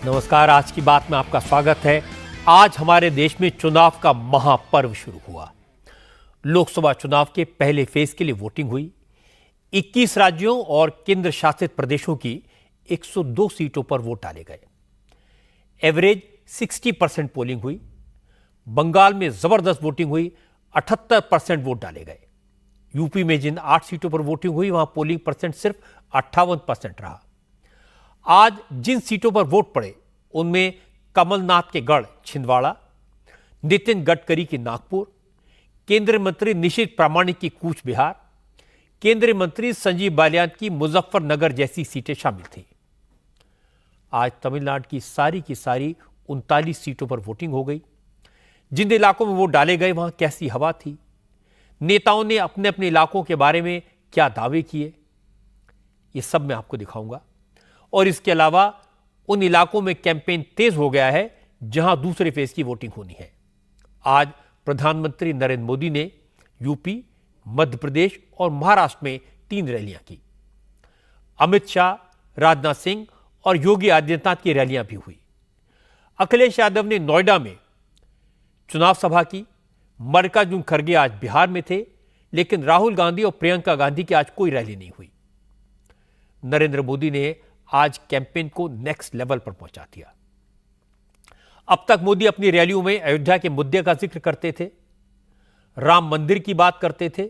नमस्कार। आज की बात में आपका स्वागत है। आज हमारे देश में चुनाव का महापर्व शुरू हुआ। लोकसभा चुनाव के पहले फेज के लिए वोटिंग हुई। 21 राज्यों और केंद्र शासित प्रदेशों की 102 सीटों पर वोट डाले गए। एवरेज 60% पोलिंग हुई। बंगाल में जबरदस्त वोटिंग हुई, 78% वोट डाले गए। यूपी में जिन 8 सीटों पर वोटिंग हुई वहां पोलिंग परसेंट सिर्फ 58% रहा। आज जिन सीटों पर वोट पड़े उनमें कमलनाथ के गढ़ छिंदवाड़ा, नितिन गडकरी की नागपुर, केंद्रीय मंत्री निशीथ प्रामाणिक की कूच बिहार, केंद्रीय मंत्री संजीव बालियान की मुजफ्फरनगर जैसी सीटें शामिल थी। आज तमिलनाडु की सारी 39 सीटों पर वोटिंग हो गई। जिन इलाकों में वोट डाले गए वहां कैसी हवा थी, नेताओं ने अपने अपने इलाकों के बारे में क्या दावे किए, ये सब मैं आपको दिखाऊंगा। और इसके अलावा उन इलाकों में कैंपेन तेज हो गया है जहां दूसरे फेज की वोटिंग होनी है। आज प्रधानमंत्री नरेंद्र मोदी ने यूपी, मध्य प्रदेश और महाराष्ट्र में 3 रैलियां की। अमित शाह, राजनाथ सिंह और योगी आदित्यनाथ की रैलियां भी हुई। अखिलेश यादव ने नोएडा में चुनाव सभा की। मल्लिकार्जुन खड़गे आज बिहार में थे, लेकिन राहुल गांधी और प्रियंका गांधी की आज कोई रैली नहीं हुई। नरेंद्र मोदी ने आज कैंपेन को नेक्स्ट लेवल पर पहुंचा दिया। अब तक मोदी अपनी रैलियों में अयोध्या के मुद्दे का जिक्र करते थे, राम मंदिर की बात करते थे,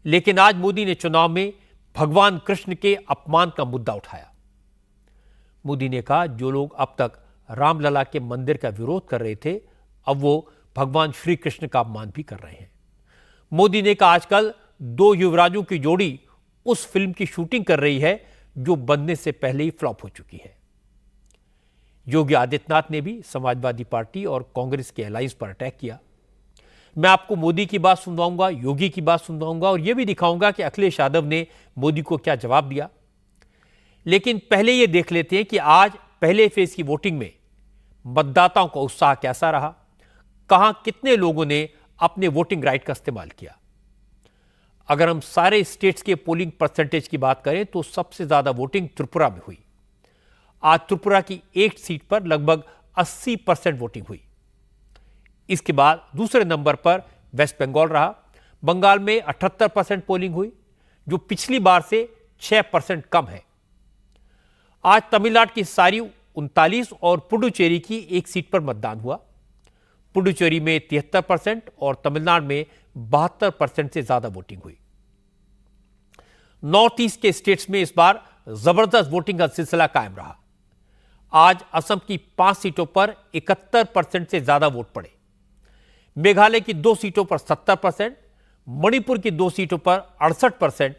लेकिन आज मोदी ने चुनाव में भगवान कृष्ण के अपमान का मुद्दा उठाया। मोदी ने कहा जो लोग अब तक रामलला के मंदिर का विरोध कर रहे थे, अब वो भगवान श्री कृष्ण का अपमान भी कर रहे हैं। मोदी ने कहा आजकल 2 युवराजों की जोड़ी उस फिल्म की शूटिंग कर रही है जो बनने से पहले ही फ्लॉप हो चुकी है। योगी आदित्यनाथ ने भी समाजवादी पार्टी और कांग्रेस के अलायंस पर अटैक किया। मैं आपको मोदी की बात सुनवाऊंगा, योगी की बात सुनवाऊंगा और यह भी दिखाऊंगा कि अखिलेश यादव ने मोदी को क्या जवाब दिया। लेकिन पहले यह देख लेते हैं कि आज पहले फेज की वोटिंग में मतदाताओं का उत्साह कैसा रहा, कहां कितने लोगों ने अपने वोटिंग राइट का इस्तेमाल किया। अगर हम सारे स्टेट्स के पोलिंग परसेंटेज की बात करें तो सबसे ज्यादा वोटिंग त्रिपुरा में हुई। आज त्रिपुरा की 8 सीट पर लगभग 80% वोटिंग हुई। इसके बाद दूसरे नंबर पर वेस्ट बंगाल रहा। बंगाल में 78% पोलिंग हुई, जो पिछली बार से 6% कम है। आज तमिलनाडु की सारी 39 और पुडुचेरी की 1 सीट पर मतदान हुआ। पुडुचेरी में 73% और तमिलनाडु में 72% से ज्यादा वोटिंग हुई। नॉर्थ ईस्ट के स्टेट्स में इस बार जबरदस्त वोटिंग का सिलसिला कायम रहा। आज असम की 5 सीटों पर 71% से ज्यादा वोट पड़े। मेघालय की 2 सीटों पर 70%, मणिपुर की 2 सीटों पर 68%,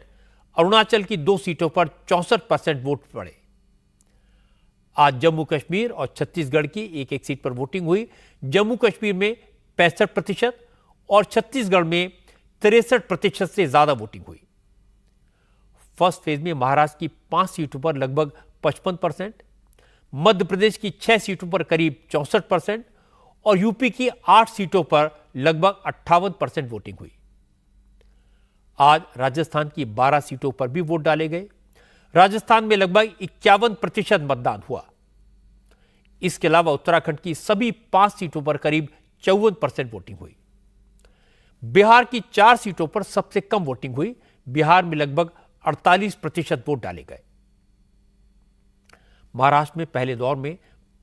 अरुणाचल की 2 सीटों पर 64% वोट पड़े। आज जम्मू कश्मीर और छत्तीसगढ़ की 1-1 सीट पर वोटिंग हुई। जम्मू कश्मीर में 65% और छत्तीसगढ़ में 63% से ज्यादा वोटिंग हुई। फर्स्ट फेज में महाराष्ट्र की 5 सीटों पर लगभग 55%, मध्य प्रदेश की 6 सीटों पर करीब 64% और यूपी की 8 सीटों पर लगभग 58% वोटिंग हुई। आज राजस्थान की 12 सीटों पर भी वोट डाले गए। राजस्थान में लगभग 51% मतदान हुआ। इसके अलावा उत्तराखंड की सभी 5 सीटों पर करीब 54% वोटिंग हुई। बिहार की 4 सीटों पर सबसे कम वोटिंग हुई। बिहार में लगभग 48% वोट डाले गए। महाराष्ट्र में पहले दौर में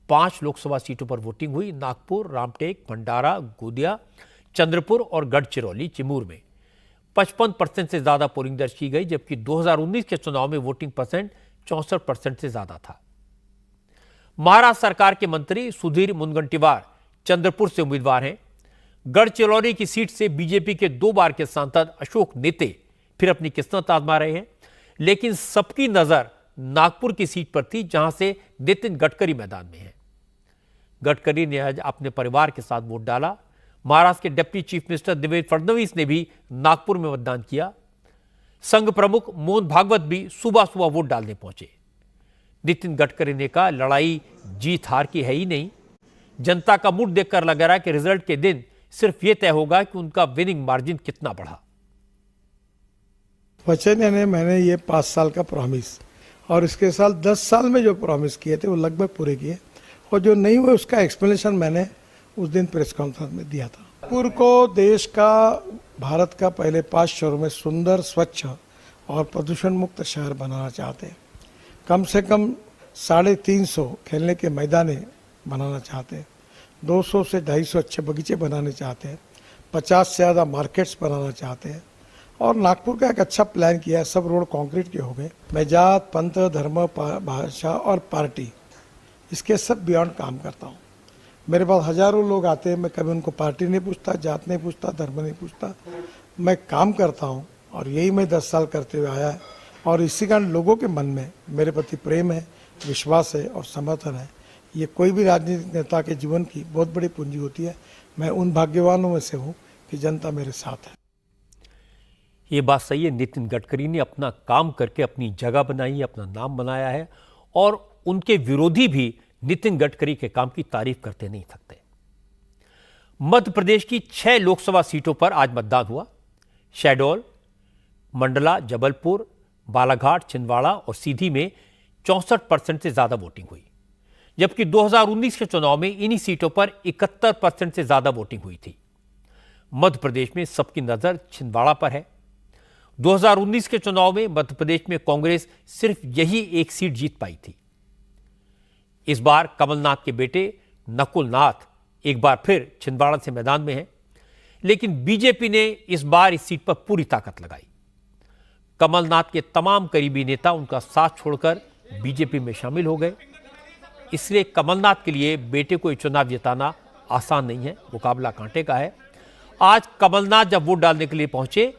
5 लोकसभा सीटों पर वोटिंग हुई। नागपुर, रामटेक, भंडारा, गोंदिया, चंद्रपुर और गढ़चिरौली, चिमूर में 55% से ज्यादा पोलिंग दर्ज की गई, जबकि 2019 के चुनाव में वोटिंग परसेंट 64% से ज्यादा था। महाराष्ट्र सरकार के मंत्री सुधीर मुनगंटीवार चंद्रपुर से उम्मीदवार हैं। गढ़चिरौली की सीट से बीजेपी के 2 बार के सांसद अशोक नेते फिर अपनी किस्मत आजमा रहे हैं, लेकिन सबकी नजर नागपुर की सीट पर थी, जहां से नितिन गडकरी मैदान में हैं। गडकरी ने आज अपने परिवार के साथ वोट डाला। महाराष्ट्र के deputy chief minister Devendra Fadnavis ने भी नागपुर में मतदान किया। संघ प्रमुख मोहन भागवत भी सुबह सुबह वोट डालने पहुंचे। नितिन गडकरी ने कहा लड़ाई जीत हार की है ही नहीं, जनता का मूड देखकर लग रहा है कि रिजल्ट के दिन सिर्फ यह तय होगा कि उनका विनिंग मार्जिन कितना बढ़ा। वचन यानी मैंने ये 5 साल का प्रॉमिस और इसके साल 10 साल में जो प्रॉमिस किए थे वो लगभग पूरे किए और जो नहीं हुए उसका एक्सप्लेनेशन मैंने उस दिन प्रेस कॉन्फ्रेंस में दिया था। नागपुर को देश का, भारत का पहले 5 शहरों में सुंदर, स्वच्छ और प्रदूषण मुक्त शहर बनाना चाहते हैं। कम से कम 350 खेलने के मैदाने बनाना चाहते हैं। 200 से 250 अच्छे बगीचे बनाने चाहते हैं। 50 से ज़्यादा मार्केट्स बनाना चाहते हैं। और नागपुर का एक अच्छा प्लान किया है, सब रोड कंक्रीट के हो गए। मैं जात, पंथ, धर्म, भाषा और पार्टी, इसके सब बियॉन्ड काम करता हूँ। मेरे पास हजारों लोग आते हैं, मैं कभी उनको पार्टी नहीं पूछता, जात नहीं पूछता, धर्म नहीं पूछता। मैं काम करता हूँ और यही मैं 10 साल करते हुए आया है। और इसी कारण लोगों के मन में मेरे प्रति प्रेम है, विश्वास है और समर्थन है। ये कोई भी राजनीतिक नेता के जीवन की बहुत बड़ी पूंजी होती है। मैं उन भाग्यवानों में से हूँ कि जनता मेरे साथ है। ये बात सही है, नितिन गडकरी ने अपना काम करके अपनी जगह बनाई, अपना नाम बनाया है और उनके विरोधी भी नितिन गडकरी के काम की तारीफ करते नहीं थकते। मध्य प्रदेश की 6 लोकसभा सीटों पर आज मतदान हुआ। शहडोल, मंडला, जबलपुर, बालाघाट, छिंदवाड़ा और सीधी में 64% से ज्यादा वोटिंग हुई, जबकि 2019 के चुनाव में इन्हीं सीटों पर 71% से ज्यादा वोटिंग हुई थी। मध्य प्रदेश में सबकी नजर छिंदवाड़ा पर है। 2019 के चुनाव में मध्य प्रदेश में कांग्रेस सिर्फ यही एक सीट जीत पाई थी। इस बार कमलनाथ के बेटे नकुल नाथ एक बार फिर छिंदवाड़ा से मैदान में हैं, लेकिन बीजेपी ने इस बार इस सीट पर पूरी ताकत लगाई। कमलनाथ के तमाम करीबी नेता उनका साथ छोड़कर बीजेपी में शामिल हो गए। इसलिए कमलनाथ के लिए बेटे को चुनाव जिताना आसान नहीं है, मुकाबला कांटे का है। आज कमलनाथ जब वोट डालने के लिए पहुंचे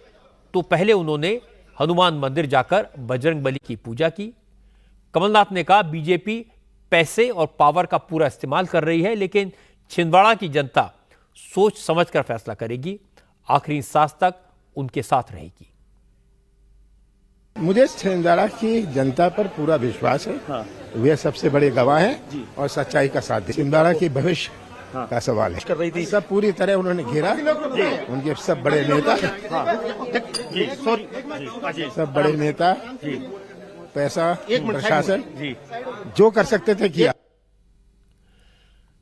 तो पहले उन्होंने हनुमान मंदिर जाकर बजरंगबली की पूजा की। कमलनाथ ने कहा बीजेपी पैसे और पावर का पूरा इस्तेमाल कर रही है, लेकिन छिंदवाड़ा की जनता सोच समझकर फैसला करेगी, आखिरी सांस तक उनके साथ रहेगी। मुझे छिंदवाड़ा की जनता पर पूरा विश्वास है। हाँ। वे सबसे बड़े गवाह हैं और सच्चाई का साथ दे। छिंदवाड़ा के भविष्य का सवाल है। कर रही थी सब पूरी तरह उन्होंने घेरा। उनके सब बड़े नेता, सब बड़े नेता, पैसा, प्रशासन जो कर सकते थे किया।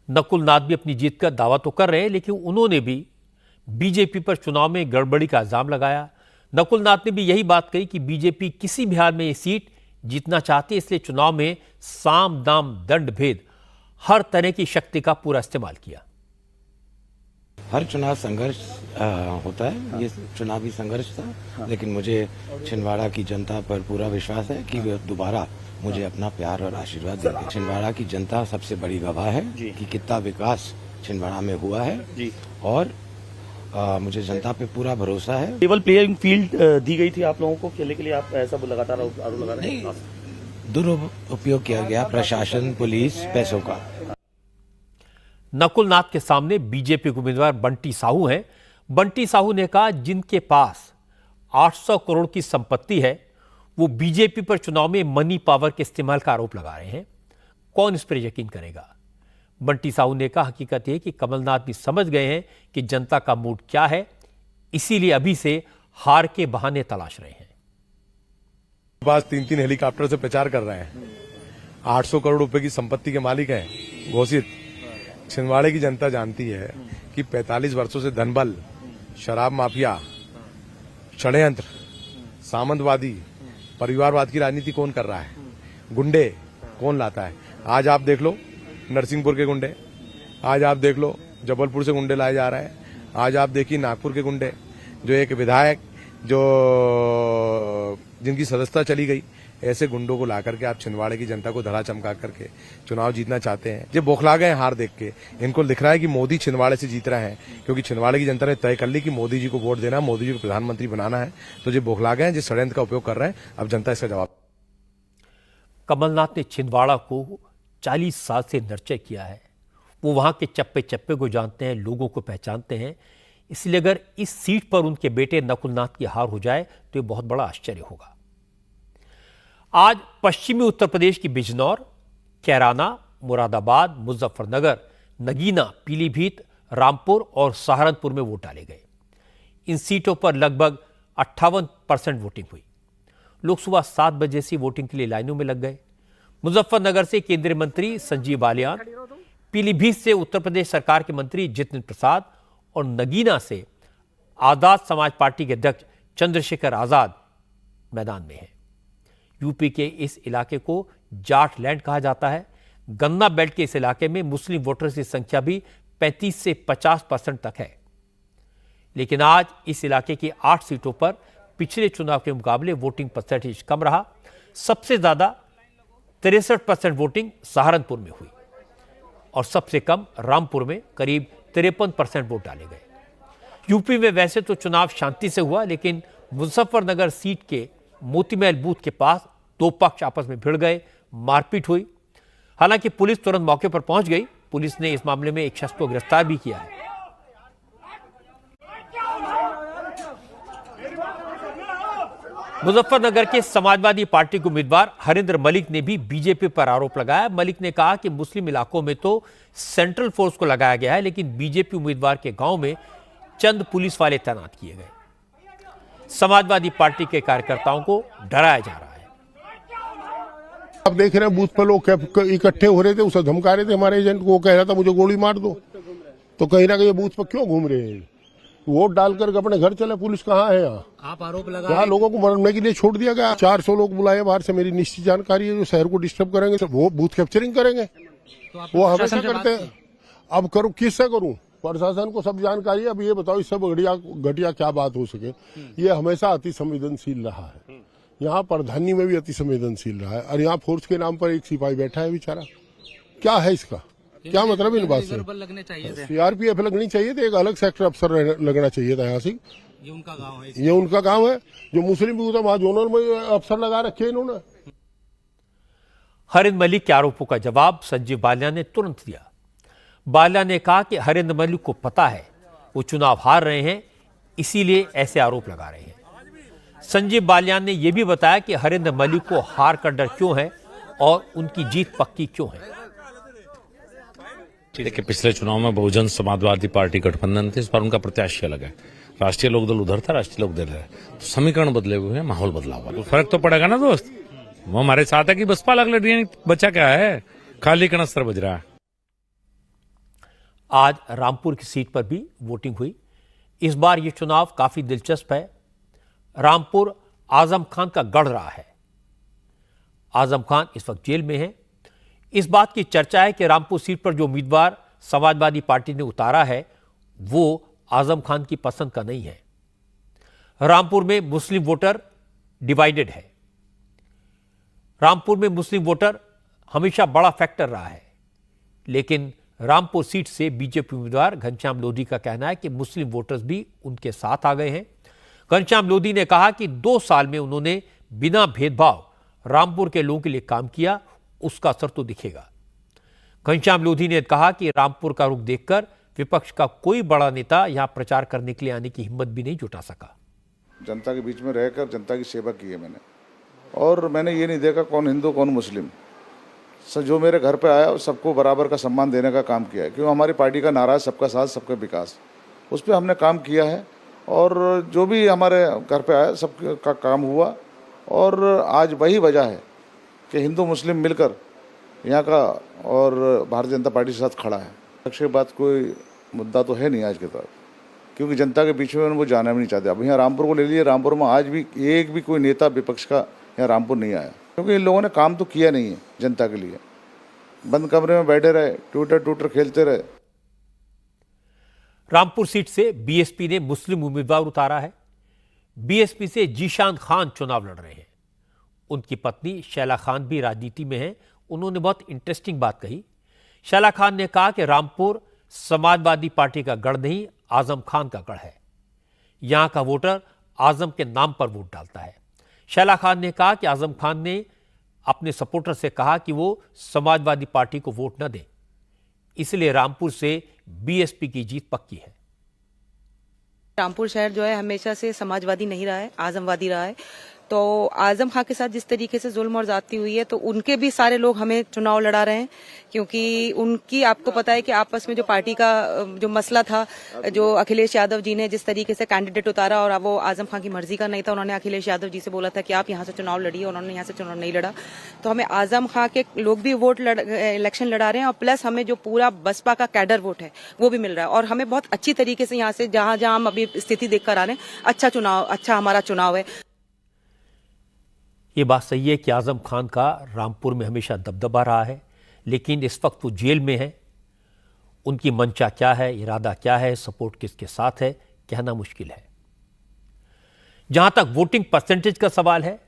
नकुल नाथ भी अपनी जीत का दावा तो कर रहे हैं, लेकिन उन्होंने भी बीजेपी पर चुनाव में गड़बड़ी का इल्जाम लगाया। नकुल नाथ ने भी यही बात कही कि बीजेपी किसी भी हाल में ये सीट जीतना चाहती है, इसलिए चुनाव में साम दाम दंड भेद हर तरह की शक्ति का पूरा इस्तेमाल किया। हर चुनाव संघर्ष होता है। ये चुनावी संघर्ष था, लेकिन मुझे छिंदवाड़ा की जनता पर पूरा विश्वास है कि वे दोबारा मुझे अपना प्यार और आशीर्वाद देंगे। छिंदवाड़ा की जनता सबसे बड़ी गवाह है कि कितना विकास छिंदवाड़ा में हुआ है और मुझे जनता पे पूरा भरोसा है। केवल प्लेइंग फील्ड दी गई थी आप लोगों को खेलने के लिए, आप ऐसा लगातार आरोप लगा रहे हैं? दुरुपयोग किया गया प्रशासन, पुलिस, पैसों का। नकुल नाथ के सामने बीजेपी के उम्मीदवार बंटी साहू हैं। बंटी साहू ने कहा जिनके पास 800 करोड़ की संपत्ति है वो बीजेपी पर चुनाव में मनी पावर के इस्तेमाल का आरोप लगा रहे हैं। कौन इस पर यकीन करेगा? बंटी साहू ने कहा हकीकत यह कि कमलनाथ भी समझ गए हैं कि जनता का मूड क्या है, इसीलिए अभी से हार के बहाने तलाश रहे हैं। पास 3 हेलीकॉप्टर से प्रचार कर रहे हैं। 800 करोड़ रुपए की संपत्ति के मालिक हैं घोषित। छिंदवाड़े की जनता जानती है कि 45 वर्षों से धनबल, शराब माफिया, षड्यंत्र, सामंतवादी, परिवारवाद की राजनीति कौन कर रहा है, गुंडे कौन लाता है। आज आप देख लो नरसिंहपुर के गुंडे, आज आप देख लो जबलपुर से गुंडे लाए जा रहे हैं, आज आप देखिए नागपुर के गुंडे, जो एक विधायक जिनकी सदस्यता चली गई, ऐसे गुंडों को ला करके आप छिंदवाड़े की जनता को धड़ा चमका करके चुनाव जीतना चाहते हैं। ये बौखला गए हार देख के। इनको दिख रहा है कि मोदी छिंदवाड़े से जीत रहे हैं, क्योंकि छिंदवाड़े की जनता ने तय कर ली कि मोदी जी को वोट देना है, मोदी जी को प्रधानमंत्री बनाना है। तो ये बौखला गए हैं, जिस षड्यंत्र का उपयोग कर रहे हैं। अब जनता इसका जवाब। कमलनाथ ने छिंदवाड़ा को 40 साल से नर्चर किया है। वो वहां के चप्पे चप्पे को जानते हैं, लोगों को पहचानते हैं। इसलिए अगर इस सीट पर उनके बेटे नकुलनाथ की हार हो जाए तो ये बहुत बड़ा आश्चर्य होगा। आज पश्चिमी उत्तर प्रदेश की बिजनौर, कैराना, मुरादाबाद, मुजफ्फरनगर, नगीना, पीलीभीत, रामपुर और सहारनपुर में वोट डाले गए। इन सीटों पर लगभग 58% वोटिंग हुई। लोग सुबह 7 बजे से वोटिंग के लिए लाइनों में लग गए। मुजफ्फरनगर से केंद्रीय मंत्री संजीव बालियान, पीलीभीत से उत्तर प्रदेश सरकार के मंत्री जितेंद्र प्रसाद और नगीना से आजाद समाज पार्टी के अध्यक्ष चंद्रशेखर आजाद मैदान में हैं। यूपी के इस इलाके को जाट लैंड कहा जाता है। गन्ना बेल्ट के इस इलाके में मुस्लिम वोटर्स की संख्या भी 35 से 50% तक है। लेकिन आज इस इलाके की 8 सीटों पर पिछले चुनाव के मुकाबले वोटिंग परसेंटेज कम रहा। सबसे ज्यादा 63% वोटिंग सहारनपुर में हुई और सबसे कम रामपुर में करीब 53% वोट डाले गए। यूपी में वैसे तो चुनाव शांति से हुआ, लेकिन मुजफ्फरनगर सीट के मोतीमहल बूथ के पास दो पक्ष आपस में भिड़ गए, मारपीट हुई। हालांकि पुलिस तुरंत मौके पर पहुंच गई। पुलिस ने इस मामले में एक शख्स को गिरफ्तार भी किया है। मुजफ्फरनगर के समाजवादी पार्टी के उम्मीदवार हरिंद्र मलिक ने भी बीजेपी पर आरोप लगाया। मलिक ने कहा कि मुस्लिम इलाकों में तो सेंट्रल फोर्स को लगाया गया है, लेकिन बीजेपी उम्मीदवार के गांव में चंद पुलिस वाले तैनात किए गए। समाजवादी पार्टी के कार्यकर्ताओं को डराया जा रहा है। आप देख रहे हैं बूथ पर लोग इकट्ठे हो रहे थे, उसे धमका रहे थे हमारे एजेंट को। वो कह रहा था मुझे गोली मार दो। तो कहीं ना कहीं बूथ पर क्यों घूम रहे हैं? वोट डालकर अपने घर चले। पुलिस कहाँ है यहाँ? आप आरोप लगा यहाँ लोगों को मरने के लिए छोड़ दिया गया। 400 लोग बुलाए बाहर से, मेरी निश्चित जानकारी है, जो शहर को डिस्टर्ब करेंगे वो बूथ कैप्चरिंग करेंगे। तो वो हमेशा करते हैं। अब करूँ किससे करूँ? प्रशासन को सब जानकारी है। अब ये बताओ इस सब घटिया क्या बात हो सके? ये हमेशा अति संवेदनशील रहा है। यहाँ प्रधानी में भी अति संवेदनशील रहा है। और यहाँ फोर्स के नाम पर एक सिपाही बैठा है बेचारा। क्या है इसका? क्या मतलब इन बात से? सीआरपीएफ लगनी चाहिए थी, एक अलग सेक्टर अफसर लगना चाहिए था। यहाँ से ये उनका गांव है। जो मुस्लिम भी वहां जोनल में अफसर लगा रखे इन्होंने। हरिंद्र मलिक के आरोपों का जवाब संजीव बालिया ने तुरंत दिया। बालिया ने कहा कि हरिंद्र मलिक को पता है वो चुनाव हार रहे हैं, इसीलिए ऐसे आरोप लगा रहे हैं। संजीव बालियान ने यह भी बताया कि हरिंद्र मलिक को हार का डर क्यों है और उनकी जीत पक्की क्यों है। देखिए, पिछले चुनाव में बहुजन समाजवादी पार्टी गठबंधन थी, इस बार उनका प्रत्याशी अलग है। राष्ट्रीय लोकदल उधर था, राष्ट्रीय लोकदल है। तो समीकरण बदले हुए हैं, माहौल बदला हुआ, तो फर्क तो पड़ेगा ना दोस्त। वो हमारे साथ है कि बसपा अलग लड़ रही है, बच्चा क्या है, खाली कनस्तर बज रहा है। आज रामपुर की सीट पर भी वोटिंग हुई। इस बार यह चुनाव काफी दिलचस्प है। रामपुर आजम खान का गढ़ रहा है। आजम खान इस वक्त जेल में है। इस बात की चर्चा है कि रामपुर सीट पर जो उम्मीदवार समाजवादी पार्टी ने उतारा है वो आजम खान की पसंद का नहीं है। रामपुर में मुस्लिम वोटर डिवाइडेड है। रामपुर में मुस्लिम वोटर हमेशा बड़ा फैक्टर रहा है, लेकिन रामपुर सीट से बीजेपी उम्मीदवार घनश्याम लोधी का कहना है कि मुस्लिम वोटर्स भी उनके साथ आ गए हैं। घनश्याम लोधी ने कहा कि 2 साल में उन्होंने बिना भेदभाव रामपुर के लोगों के लिए काम किया, उसका असर तो दिखेगा। घनश्याम लोधी ने कहा कि रामपुर का रुख देखकर विपक्ष का कोई बड़ा नेता यहां प्रचार करने के लिए आने की हिम्मत भी नहीं जुटा सका। जनता के बीच में रहकर जनता की सेवा की है मैंने, और मैंने ये नहीं देखा कौन हिंदू कौन मुस्लिम। जो मेरे घर पे आया सबको बराबर का सम्मान देने का काम किया है, क्यों हमारी पार्टी का नारा है सबका साथ सबका विकास। उस पर हमने काम किया है और जो भी हमारे घर पे आया सबका काम हुआ। और आज वही वजह है कि हिंदू मुस्लिम मिलकर यहाँ का और भारतीय जनता पार्टी के साथ खड़ा है। अक्षय बात कोई मुद्दा तो है नहीं आज के तौर, क्योंकि जनता के बीच में वो जाना भी नहीं चाहते। अब यहाँ रामपुर को ले लीजिए, रामपुर में आज भी एक भी कोई नेता विपक्ष का यहाँ रामपुर नहीं आया, क्योंकि इन लोगों ने काम तो किया नहीं है जनता के लिए। बंद कमरे में बैठे रहे, ट्विटर खेलते रहे। रामपुर सीट से बीएसपी ने मुस्लिम उम्मीदवार उतारा है। बीएसपी से जीशान खान चुनाव लड़ रहे हैं। उनकी पत्नी शैला खान भी राजनीति में है। उन्होंने बहुत इंटरेस्टिंग बात कही। शैला खान ने कहा कि रामपुर समाजवादी पार्टी का गढ़ नहीं, आजम खान का गढ़ है। यहां का वोटर आजम के नाम पर वोट डालता है। शैला खान ने कहा कि आजम खान ने अपने सपोर्टर से कहा कि वो समाजवादी पार्टी को वोट न दें, इसलिए रामपुर से बीएसपी की जीत पक्की है। रामपुर शहर जो है हमेशा से समाजवादी नहीं रहा है, आजमवादी रहा है। तो आजम खां के साथ जिस तरीके से जुल्म और जाती हुई है, तो उनके भी सारे लोग हमें चुनाव लड़ा रहे हैं, क्योंकि उनकी, आपको पता है कि आपस में जो पार्टी का जो मसला था, जो अखिलेश यादव जी ने जिस तरीके से कैंडिडेट उतारा, और वो आजम खां की मर्जी का नहीं था, उन्होंने अखिलेश यादव जी से बोला था कि आप यहाँ से चुनाव लड़िए, उन्होंने यहाँ से चुनाव नहीं लड़ा। तो हमें आजम खां के लोग भी इलेक्शन लड़ा रहे हैं, और प्लस हमें जो पूरा बसपा का कैडर वोट है वो भी मिल रहा है, और हमें बहुत अच्छी तरीके से यहाँ से जहां जहां हम अभी स्थिति देखकर आ रहे हैं, अच्छा हमारा चुनाव है। ये बात सही है कि आजम खान का रामपुर में हमेशा दबदबा रहा है, लेकिन इस वक्त वो जेल में है। उनकी मंशा क्या है, इरादा क्या है, सपोर्ट किसके साथ है, कहना मुश्किल है। जहां तक वोटिंग परसेंटेज का सवाल है,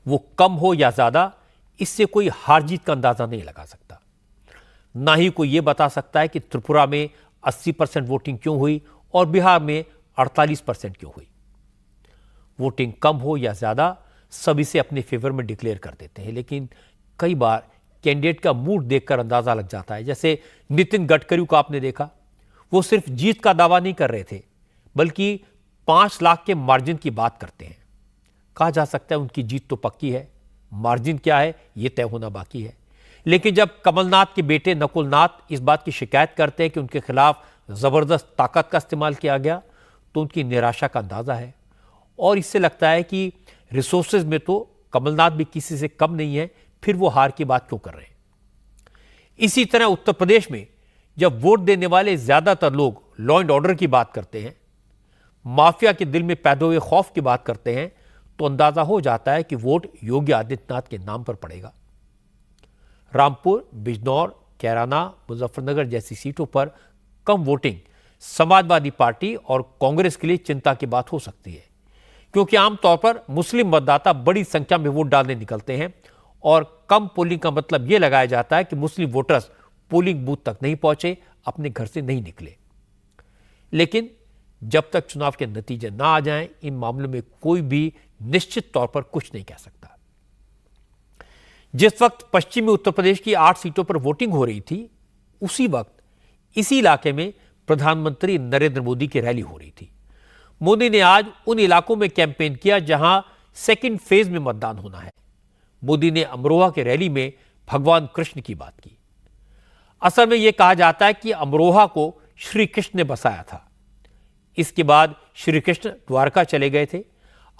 वो कम हो या ज्यादा, इससे कोई हार जीत का अंदाजा नहीं लगा सकता। ना ही कोई यह बता सकता है कि त्रिपुरा में 80% वोटिंग क्यों हुई और बिहार में 48% क्यों हुई। वोटिंग कम हो या ज्यादा, सब इसे अपने फेवर में डिक्लेयर कर देते हैं, लेकिन कई बार कैंडिडेट का मूड देखकर अंदाजा लग जाता है। जैसे नितिन गडकरी को आपने देखा, वो सिर्फ जीत का दावा नहीं कर रहे थे, बल्कि 5 लाख के मार्जिन की बात करते हैं। कहा जा सकता है उनकी जीत तो पक्की है, मार्जिन क्या है यह तय होना बाकी है। लेकिन जब कमलनाथ के बेटे नकुलनाथ इस बात की शिकायत करते हैं कि उनके खिलाफ जबरदस्त ताकत का इस्तेमाल किया गया, तो उनकी निराशा का अंदाजा है। और इससे लगता है कि रिसोर्सेज में तो कमलनाथ भी किसी से कम नहीं है, फिर वो हार की बात क्यों कर रहे हैं। इसी तरह उत्तर प्रदेश में जब वोट देने वाले ज्यादातर लोग लॉ एंड ऑर्डर की बात करते हैं, माफिया के दिल में पैदा हुए खौफ की बात करते हैं, तो अंदाजा हो जाता है कि वोट योगी आदित्यनाथ के नाम पर पड़ेगा। रामपुर, बिजनौर, कैराना, मुजफ्फरनगर जैसी सीटों पर कम वोटिंग समाजवादी पार्टी और कांग्रेस के लिए चिंता की बात हो सकती है, क्योंकि आमतौर पर मुस्लिम मतदाता बड़ी संख्या में वोट डालने निकलते हैं, और कम पोलिंग का मतलब यह लगाया जाता है कि मुस्लिम वोटर्स पोलिंग बूथ तक नहीं पहुंचे, अपने घर से नहीं निकले। लेकिन जब तक चुनाव के नतीजे ना आ जाएं, इन मामलों में कोई भी निश्चित तौर पर कुछ नहीं कह सकता। जिस वक्त पश्चिमी उत्तर प्रदेश की 8 सीटों पर वोटिंग हो रही थी, उसी वक्त इसी इलाके में प्रधानमंत्री नरेंद्र मोदी की रैली हो रही थी। मोदी ने आज उन इलाकों में कैंपेन किया जहां सेकंड फेज में मतदान होना है। मोदी ने अमरोहा के रैली में भगवान कृष्ण की बात की। असल में यह कहा जाता है कि अमरोहा को श्री कृष्ण ने बसाया था। इसके बाद श्री कृष्ण द्वारका चले गए थे।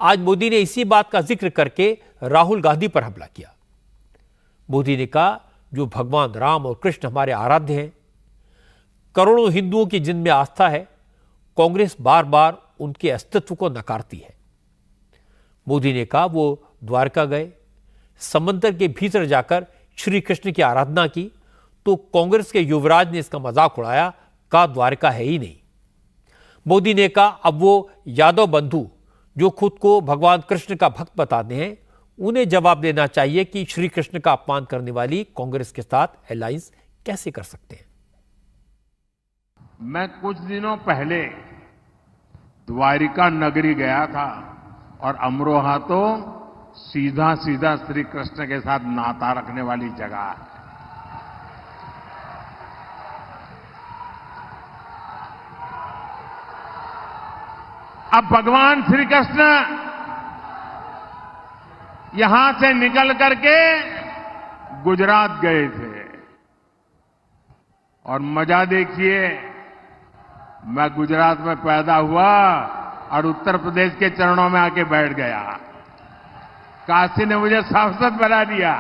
आज मोदी ने इसी बात का जिक्र करके राहुल गांधी पर हमला किया। मोदी ने कहा, जो भगवान राम और कृष्ण हमारे आराध्य हैं, करोड़ों हिंदुओं की जिनमें आस्था है, कांग्रेस बार बार उनके अस्तित्व को नकारती है। मोदी ने कहा वो द्वारका गए, समंदर के भीतर जाकर श्री कृष्ण की आराधना की, तो कांग्रेस के युवराज ने इसका मजाक उड़ाया, कहा द्वारका है ही नहीं। मोदी ने कहा अब वो यादव बंधु जो खुद को भगवान कृष्ण का भक्त बताते हैं, उन्हें जवाब देना चाहिए कि श्री कृष्ण का अपमान करने वाली कांग्रेस के साथ अलायंस कैसे कर सकते हैं। मैं कुछ दिनों पहले द्वारिका नगरी गया था, और अमरोहा तो सीधा सीधा श्री कृष्ण के साथ नाता रखने वाली जगह है। अब भगवान श्री कृष्ण यहां से निकल करके गुजरात गए थे, और मजा देखिए, मैं गुजरात में पैदा हुआ और उत्तर प्रदेश के चरणों में आके बैठ गया। काशी ने मुझे सांसद बना दिया।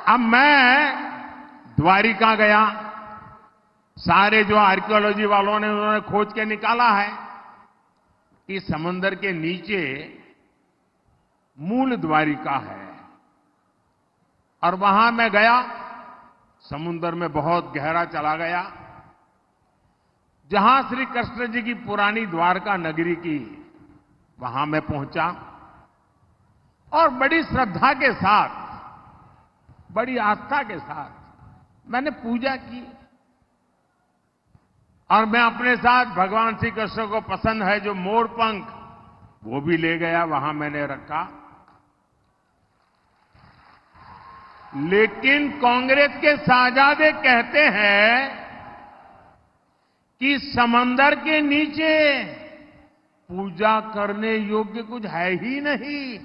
अब मैं द्वारिका गया, सारे जो आर्कियोलॉजी वालों ने उन्होंने खोज के निकाला है कि समुद्र के नीचे मूल द्वारिका है, और वहां मैं गया, समुद्र में बहुत गहरा चला गया, जहां श्री कृष्ण जी की पुरानी द्वारका नगरी की, वहां मैं पहुंचा, और बड़ी श्रद्धा के साथ, बड़ी आस्था के साथ मैंने पूजा की, और मैं अपने साथ भगवान श्री कृष्ण को पसंद है जो मोर पंख, वो भी ले गया, वहां मैंने रखा। लेकिन कांग्रेस के साहजादे कहते हैं कि समंदर के नीचे पूजा करने योग्य कुछ है ही नहीं।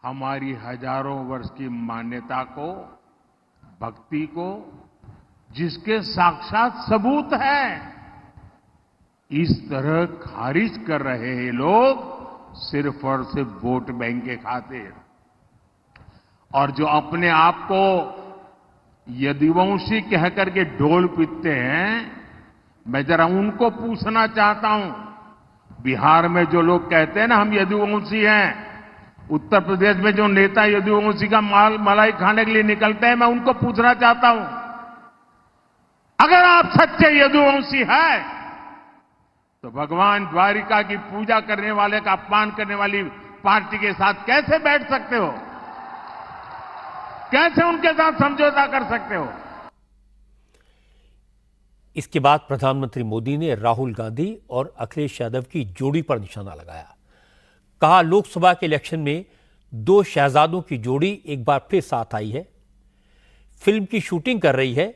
हमारी हजारों वर्ष की मान्यता को, भक्ति को, जिसके साक्षात सबूत है, इस तरह खारिज कर रहे हैं लोग सिर्फ और सिर्फ वोट बैंक के खातिर। और जो अपने आप को यदुवंशी कह करके ढोल पीटते हैं, मैं जरा उनको पूछना चाहता हूं, बिहार में जो लोग कहते हैं ना हम यदुवंशी हैं, उत्तर प्रदेश में जो नेता यदुवंशी का मलाई खाने के लिए निकलते हैं, मैं उनको पूछना चाहता हूं, अगर आप सच्चे यदुवंशी हैं तो भगवान द्वारिका की पूजा करने वाले का अपमान करने वाली पार्टी के साथ कैसे बैठ सकते हो? कैसे उनके साथ समझौता कर सकते हो? इसके बाद प्रधानमंत्री मोदी ने राहुल गांधी और अखिलेश यादव की जोड़ी पर निशाना लगाया। कहा, लोकसभा के इलेक्शन में दो शहजादों की जोड़ी एक बार फिर साथ आई है। फिल्म की शूटिंग कर रही है,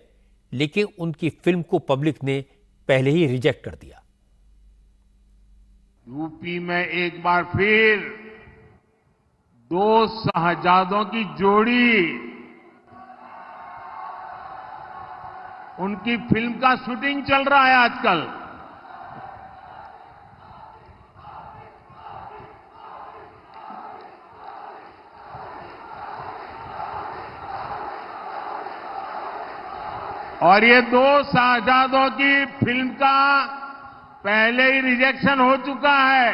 लेकिन उनकी फिल्म को पब्लिक ने पहले ही रिजेक्ट कर दिया। यूपी में एक बार फिर दो शहजादों की जोड़ी, उनकी फिल्म का शूटिंग चल रहा है आजकल। और ये दो शहजादों की फिल्म का पहले ही रिजेक्शन हो चुका है।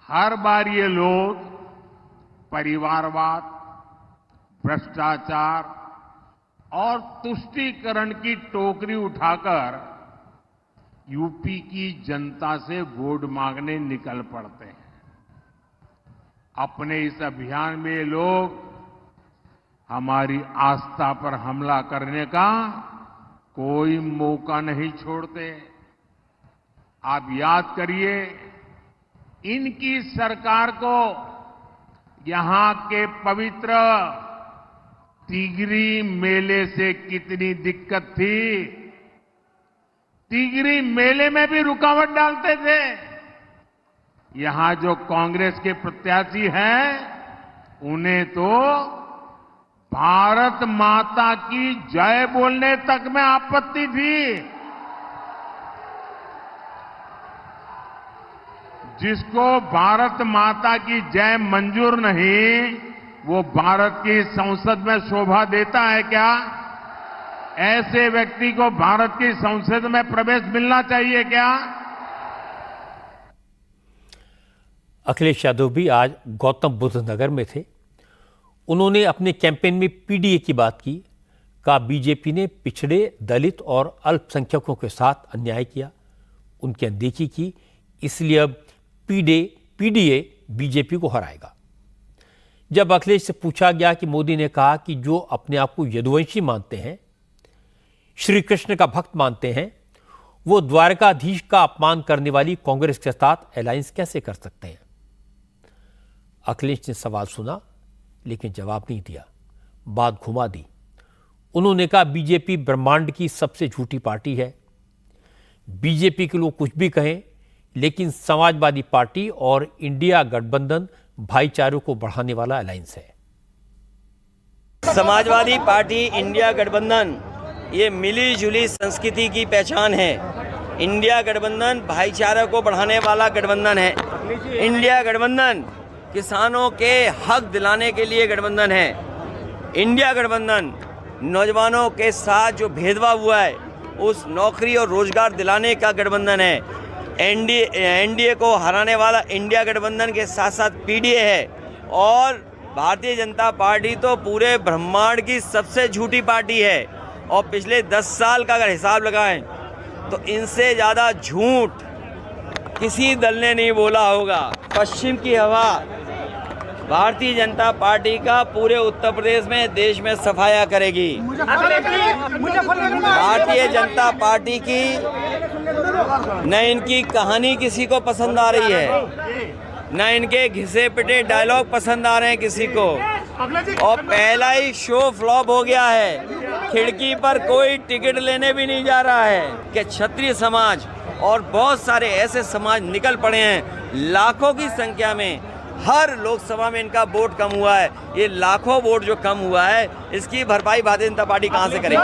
हर बार ये लोग परिवारवाद, भ्रष्टाचार और तुष्टीकरण की टोकरी उठाकर यूपी की जनता से वोट मांगने निकल पड़ते हैं। अपने इस अभियान में ये लोग हमारी आस्था पर हमला करने का कोई मौका नहीं छोड़ते। आप याद करिए, इनकी सरकार को यहां के पवित्र तिगरी मेले से कितनी दिक्कत थी। तिगरी मेले में भी रुकावट डालते थे। यहां जो कांग्रेस के प्रत्याशी हैं, उन्हें तो भारत माता की जय बोलने तक में आपत्ति थी। जिसको भारत माता की जय मंजूर नहीं, वो भारत की संसद में शोभा देता है क्या? ऐसे व्यक्ति को भारत की संसद में प्रवेश मिलना चाहिए क्या? अखिलेश यादव भी आज गौतम बुद्ध नगर में थे। उन्होंने अपने कैंपेन में पीडीए की बात की। कहा, बीजेपी ने पिछड़े, दलित और अल्पसंख्यकों के साथ अन्याय किया, उनकी अनदेखी की, इसलिए अब पीडीए बीजेपी को हराएगा। जब अखिलेश से पूछा गया कि मोदी ने कहा कि जो अपने आप को यदुवंशी मानते हैं, श्री कृष्ण का भक्त मानते हैं, वो द्वारकाधीश का अपमान करने वाली कांग्रेस के साथ अलायंस कैसे कर सकते हैं? अखिलेश ने सवाल सुना लेकिन जवाब नहीं दिया, बात घुमा दी। उन्होंने कहा, बीजेपी ब्रह्मांड की सबसे झूठी पार्टी है। बीजेपी के लोग कुछ भी कहें, लेकिन समाजवादी पार्टी और इंडिया गठबंधन भाईचारे को बढ़ाने वाला अलायंस है। समाजवादी पार्टी, इंडिया गठबंधन, ये मिली जुली संस्कृति की पहचान है। इंडिया गठबंधन भाईचारे को बढ़ाने वाला गठबंधन है। इंडिया गठबंधन किसानों के हक दिलाने के लिए गठबंधन है। इंडिया गठबंधन नौजवानों के साथ जो भेदभाव हुआ है, उस नौकरी और रोजगार दिलाने का गठबंधन है। एनडीए को हराने वाला इंडिया गठबंधन के साथ साथ पीडीए है। और भारतीय जनता पार्टी तो पूरे ब्रह्मांड की सबसे झूठी पार्टी है। और पिछले 10 साल का अगर हिसाब लगाएं तो इनसे ज़्यादा झूठ किसी दल ने नहीं बोला होगा। पश्चिम की हवा भारतीय जनता पार्टी का पूरे उत्तर प्रदेश में, देश में सफाया करेगी। भारतीय जनता पार्टी की न इनकी कहानी किसी को पसंद आ रही है, न इनके घिसे पिटे डायलॉग पसंद आ रहे हैं किसी को। और पहला ही शो फ्लॉप हो गया है। खिड़की पर कोई टिकट लेने भी नहीं जा रहा है कि क्षत्रिय समाज और बहुत सारे ऐसे समाज निकल पड़े हैं लाखों की संख्या में। हर लोकसभा में इनका वोट कम हुआ है। ये लाखों वोट जो कम हुआ है इसकी भरपाई भारतीय जनता पार्टी कहां से करेगी?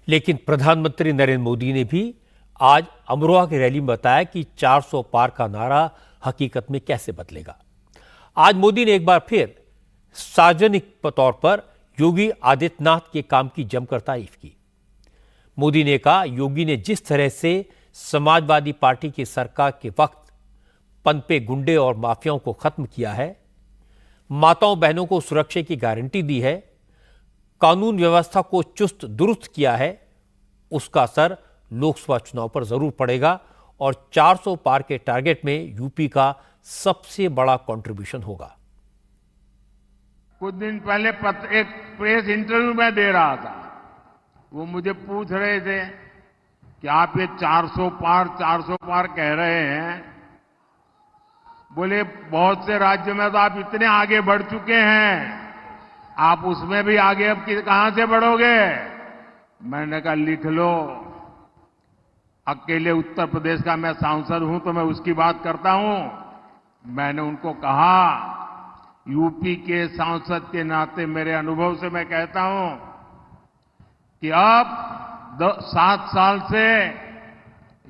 लेकिन प्रधानमंत्री नरेंद्र मोदी ने भी आज अमरोहा की रैली में बताया कि 400 पार का नारा हकीकत में कैसे बदलेगा। आज मोदी ने एक बार फिर सार्वजनिक तौर पर योगी आदित्यनाथ के काम की जमकर तारीफ की। मोदी ने कहा, योगी ने जिस तरह से समाजवादी पार्टी की सरकार के वक्त पनपे गुंडे और माफियाओं को खत्म किया है, माताओं बहनों को सुरक्षा की गारंटी दी है, कानून व्यवस्था को चुस्त दुरुस्त किया है, उसका असर लोकसभा चुनाव पर जरूर पड़ेगा और 400 पार के टारगेट में यूपी का सबसे बड़ा कंट्रीब्यूशन होगा। कुछ दिन पहले एक प्रेस इंटरव्यू में दे रहा था, वो मुझे पूछ रहे थे कि आप ये 400 पार कह रहे हैं, बोले बहुत से राज्यों में तो आप इतने आगे बढ़ चुके हैं, आप उसमें भी आगे अब कहां से बढ़ोगे? मैंने कहा लिख लो, अकेले उत्तर प्रदेश का मैं सांसद हूं तो मैं उसकी बात करता हूं। मैंने उनको कहा, यूपी के सांसद के नाते मेरे अनुभव से मैं कहता हूं कि अब 7 साल से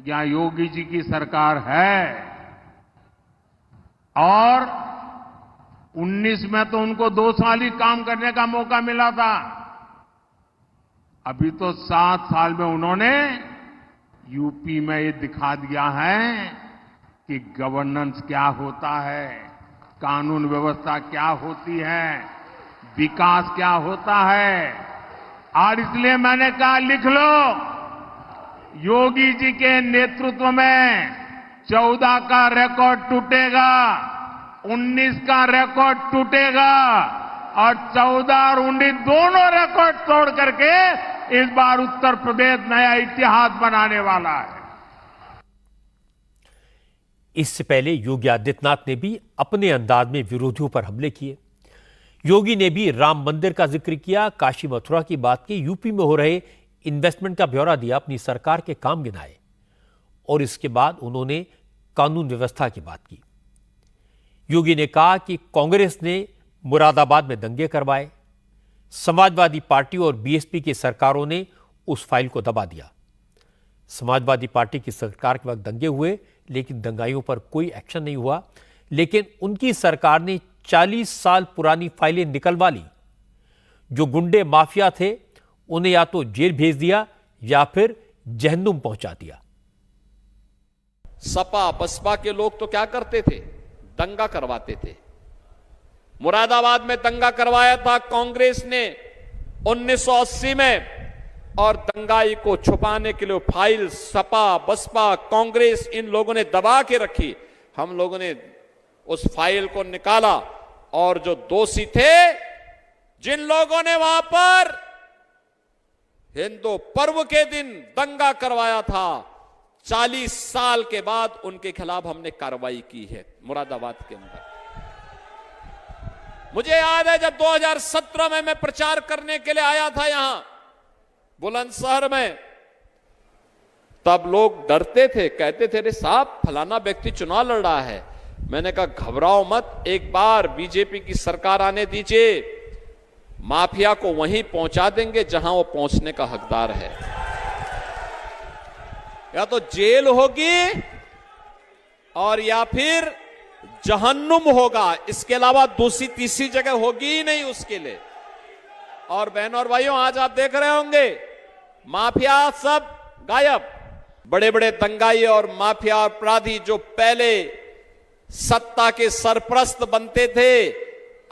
यहां योगी जी की सरकार है और 19 में तो उनको 2 साल ही काम करने का मौका मिला था। अभी तो 7 साल में उन्होंने यूपी में ये दिखा दिया है कि गवर्नेंस क्या होता है, कानून व्यवस्था क्या होती है, विकास क्या होता है। और इसलिए मैंने कहा लिख लो, योगी जी के नेतृत्व में 14 का रिकॉर्ड टूटेगा, 19 का रिकॉर्ड टूटेगा और 14 और 19 दोनों रिकॉर्ड तोड़ करके इस बार उत्तर प्रदेश नया इतिहास बनाने वाला है। इससे पहले योगी आदित्यनाथ ने भी अपने अंदाज में विरोधियों पर हमले किए। योगी ने भी राम मंदिर का जिक्र किया, काशी मथुरा की बात की, यूपी में हो रहे इन्वेस्टमेंट का ब्यौरा दिया, अपनी सरकार के काम गिनाए और इसके बाद उन्होंने कानून व्यवस्था की बात की। योगी ने कहा कि कांग्रेस ने मुरादाबाद में दंगे करवाए, समाजवादी पार्टी और बीएसपी की सरकारों ने उस फाइल को दबा दिया। समाजवादी पार्टी की सरकार के वक्त दंगे हुए लेकिन दंगाइयों पर कोई एक्शन नहीं हुआ, लेकिन उनकी सरकार ने 40 साल पुरानी फाइलें निकलवा ली। जो गुंडे माफिया थे उन्हें या तो जेल भेज दिया या फिर जहन्नुम पहुंचा दिया। सपा बसपा के लोग तो क्या करते थे, दंगा करवाते थे। मुरादाबाद में दंगा करवाया था कांग्रेस ने 1980 में और दंगाई को छुपाने के लिए फाइल सपा बसपा कांग्रेस इन लोगों ने दबा के रखी। हम लोगों ने उस फाइल को निकाला और जो दोषी थे, जिन लोगों ने वहां पर हिंदू पर्व के दिन दंगा करवाया था, 40 साल के बाद उनके खिलाफ हमने कार्रवाई की है मुरादाबाद के अंदर। मुझे याद है जब 2017 में मैं प्रचार करने के लिए आया था यहां बुलंदशहर में, तब लोग डरते थे, कहते थे अरे साहब फलाना व्यक्ति चुनाव लड़ रहा है। मैंने कहा घबराओ मत, एक बार बीजेपी की सरकार आने दीजिए, माफिया को वहीं पहुंचा देंगे जहां वो पहुंचने का हकदार है। या तो जेल होगी और या फिर जहन्नुम होगा, इसके अलावा दूसरी तीसरी जगह होगी ही नहीं उसके लिए। और बहनों और भाइयों, आज आप देख रहे होंगे माफिया सब गायब। बड़े बड़े दंगाई और माफिया अपराधी जो पहले सत्ता के सरपरस्त बनते थे,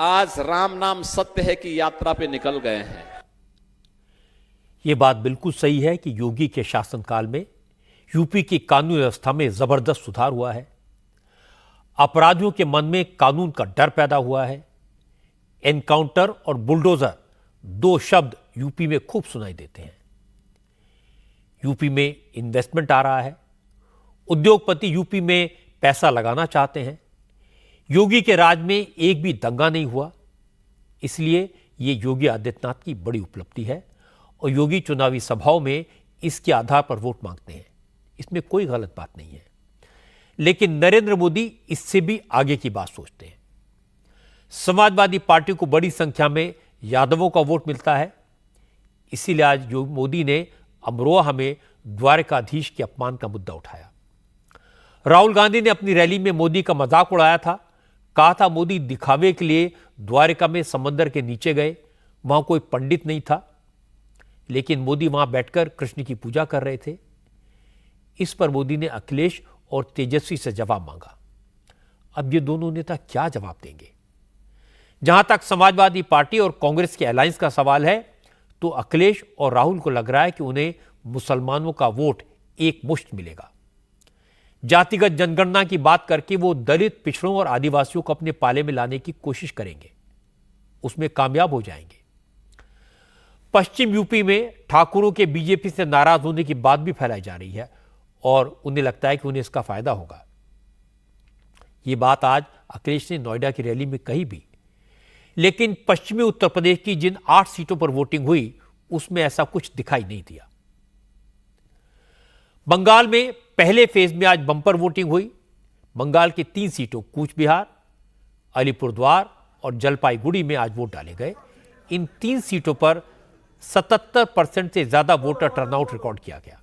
आज राम नाम सत्य है की यात्रा पे निकल गए हैं। यह बात बिल्कुल सही है कि योगी के शासनकाल में यूपी की कानून व्यवस्था में जबरदस्त सुधार हुआ है। अपराधियों के मन में कानून का डर पैदा हुआ है। एनकाउंटर और बुलडोजर 2 शब्द यूपी में खूब सुनाई देते हैं। यूपी में इन्वेस्टमेंट आ रहा है, उद्योगपति यूपी में पैसा लगाना चाहते हैं। योगी के राज में एक भी दंगा नहीं हुआ, इसलिए ये योगी आदित्यनाथ की बड़ी उपलब्धि है और योगी चुनावी सभाओं में इसके आधार पर वोट मांगते हैं। इसमें कोई गलत बात नहीं है, लेकिन नरेंद्र मोदी इससे भी आगे की बात सोचते हैं। समाजवादी पार्टी को बड़ी संख्या में यादवों का वोट मिलता है, इसीलिए आज मोदी ने अमरोहा में द्वारकाधीश के अपमान का मुद्दा उठाया। राहुल गांधी ने अपनी रैली में मोदी का मजाक उड़ाया था, कहा था मोदी दिखावे के लिए द्वारका में समंदर के नीचे गए, वहां कोई पंडित नहीं था, लेकिन मोदी वहां बैठकर कृष्ण की पूजा कर रहे थे। इस पर मोदी ने अखिलेश और तेजस्वी से जवाब मांगा। अब ये दोनों नेता क्या जवाब देंगे? जहां तक समाजवादी पार्टी और कांग्रेस के अलायंस का सवाल है, तो अखिलेश और राहुल को लग रहा है कि उन्हें मुसलमानों का वोट एक मुश्त मिलेगा। जातिगत जनगणना की बात करके वो दलित, पिछड़ों और आदिवासियों को अपने पाले में लाने की कोशिश करेंगे, उसमें कामयाब हो जाएंगे। पश्चिम यूपी में ठाकुरों के बीजेपी से नाराज होने की बात भी फैलाई जा रही है और उन्हें लगता है कि उन्हें इसका फायदा होगा। ये बात आज अखिलेश ने नोएडा की रैली में कही भी, लेकिन पश्चिमी उत्तर प्रदेश की जिन 8 सीटों पर वोटिंग हुई उसमें ऐसा कुछ दिखाई नहीं दिया। बंगाल में पहले फेज में आज बंपर वोटिंग हुई। बंगाल की 3 सीटों कूच बिहार, अलीपुरद्वार और जलपाईगुड़ी में आज वोट डाले गए। इन 3 सीटों पर 77% से ज्यादा वोटर टर्नआउट रिकॉर्ड किया गया।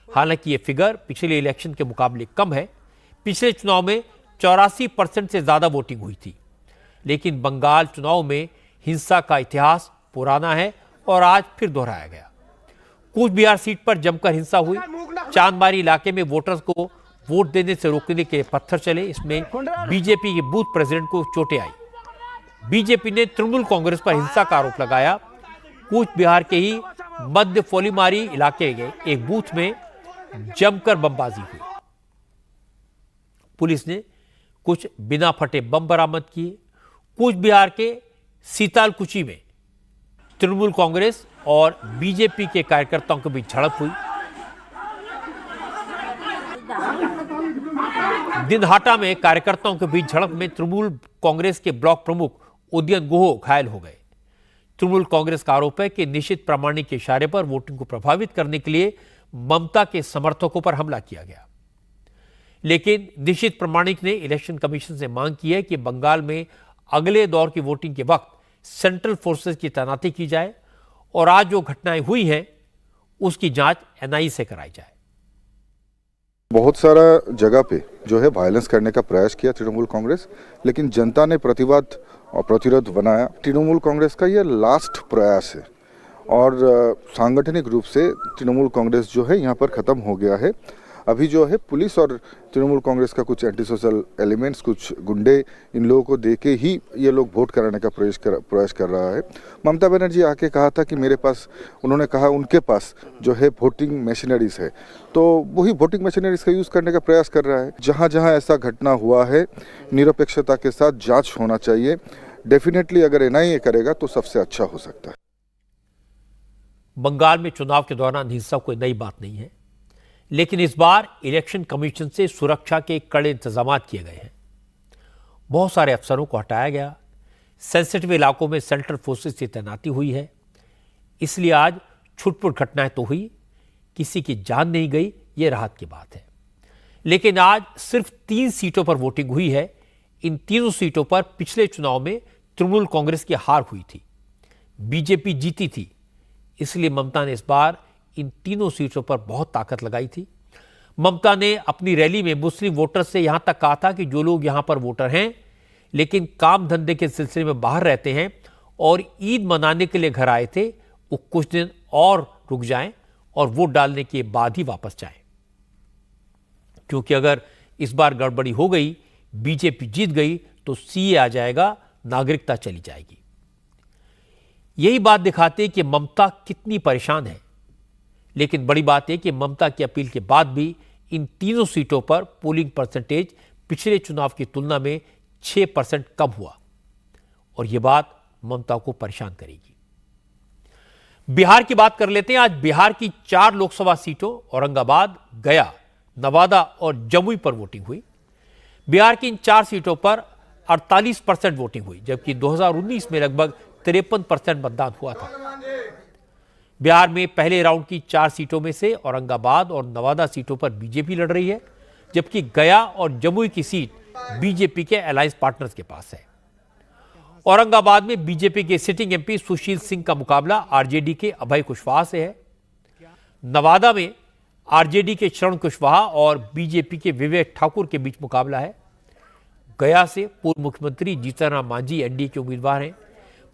हालांकि यह फिगर पिछले इलेक्शन के मुकाबले कम है। पिछले चुनाव में 84% से ज्यादा वोटिंग हुई थी, लेकिन बंगाल चुनाव में हिंसा का इतिहास पुराना है और आज फिर दोहराया गया। कूच बिहार सीट पर जमकर हिंसा हुई। चांदमारी इलाके में वोटर्स को वोट देने से रोकने के पत्थर चले। इसमें बीजेपी के बूथ प्रेसिडेंट को चोटें आई। बीजेपी ने तृणमूल कांग्रेस पर हिंसा का आरोप लगाया। कूच बिहार के ही मध्य फोलीमारी इलाके के एक बूथ में जमकर बमबाजी हुई। पुलिस ने कुछ बिना फटे बम बरामद किए। कूच बिहार के सीतालकुची में तृणमूल कांग्रेस और बीजेपी के कार्यकर्ताओं के बीच झड़प हुई। दिनहाटा में कार्यकर्ताओं के बीच झड़प में तृणमूल कांग्रेस के ब्लॉक प्रमुख उदयन गुहो घायल हो गए। तृणमूल कांग्रेस का आरोप है कि निशित प्रामाणिक के इशारे पर वोटिंग को प्रभावित करने के लिए ममता के समर्थकों पर हमला किया गया, लेकिन निशित प्रामाणिक ने इलेक्शन कमीशन से मांग की है कि बंगाल में अगले दौर की वोटिंग के वक्त सेंट्रल फोर्सेस की तैनाती की जाए और आज जो घटनाएं हुई हैं उसकी जांच एनआईए से कराई जाए। बहुत सारा जगह पे जो है वायलेंस करने का प्रयास किया तृणमूल कांग्रेस, लेकिन जनता ने प्रतिवाद और प्रतिरोध बनाया। तृणमूल कांग्रेस का यह लास्ट प्रयास है और सांगठनिक रूप से तृणमूल कांग्रेस जो है यहाँ पर खत्म हो गया है। अभी जो है पुलिस और तृणमूल कांग्रेस का कुछ एंटी सोशल एलिमेंट्स, कुछ गुंडे, इन लोगों को देके ही ये लोग वोट कराने का प्रयास कर रहा है। ममता बनर्जी आके कहा था कि मेरे पास, उन्होंने कहा उनके पास जो है वोटिंग मशीनरीज है, तो वही वोटिंग मशीनरीज का यूज़ करने का प्रयास कर रहा है। जहाँ जहाँ ऐसा घटना हुआ है निरपेक्षता के साथ जाँच होना चाहिए। डेफिनेटली अगर एनआईए करेगा तो सबसे अच्छा हो सकता है। बंगाल में चुनाव के दौरान हिंसा कोई नई बात नहीं है, लेकिन इस बार इलेक्शन कमीशन से सुरक्षा के कड़े इंतजाम किए गए हैं। बहुत सारे अफसरों को हटाया गया। सेंसिटिव इलाकों में सेंट्रल फोर्सेस की तैनाती हुई है। इसलिए आज छुटपुट घटनाएं तो हुई, किसी की जान नहीं गई, ये राहत की बात है। लेकिन आज सिर्फ 3 सीटों पर वोटिंग हुई है। इन तीनों सीटों पर पिछले चुनाव में तृणमूल कांग्रेस की हार हुई थी, बीजेपी जीती थी। इसलिए ममता ने इस बार इन तीनों सीटों पर बहुत ताकत लगाई थी। ममता ने अपनी रैली में मुस्लिम वोटर्स से यहां तक कहा था कि जो लोग यहां पर वोटर हैं लेकिन काम धंधे के सिलसिले में बाहर रहते हैं और ईद मनाने के लिए घर आए थे, वो कुछ दिन और रुक जाएं और वोट डालने के बाद ही वापस जाएं, क्योंकि अगर इस बार गड़बड़ी हो गई, बीजेपी जीत गई, तो सीए आ जाएगा, नागरिकता चली जाएगी। यही बात दिखाती है कि ममता कितनी परेशान है। लेकिन बड़ी बात यह कि ममता की अपील के बाद भी इन तीनों सीटों पर पोलिंग परसेंटेज पिछले चुनाव की तुलना में 6% कम हुआ और यह बात ममता को परेशान करेगी। बिहार की बात कर लेते हैं। आज बिहार की 4 लोकसभा सीटों औरंगाबाद, गया, नवादा और जमुई पर वोटिंग हुई। बिहार की इन 4 सीटों पर 48% वोटिंग हुई, जबकि 2019 में लगभग 53% मतदान हुआ था। बिहार में पहले राउंड की 4 सीटों में से औरंगाबाद और नवादा सीटों पर बीजेपी लड़ रही है, जबकि गया और जमुई की सीट बीजेपी के अलायंस पार्टनर्स के पास है। औरंगाबाद में बीजेपी के सिटिंग एमपी सुशील सिंह का मुकाबला आरजेडी के अभय कुशवाहा से है। नवादा में आरजेडी के शरण कुशवाहा और बीजेपी के विवेक ठाकुर के बीच मुकाबला है। गया से पूर्व मुख्यमंत्री जीतनराम मांझी एनडीए के उम्मीदवार हैं।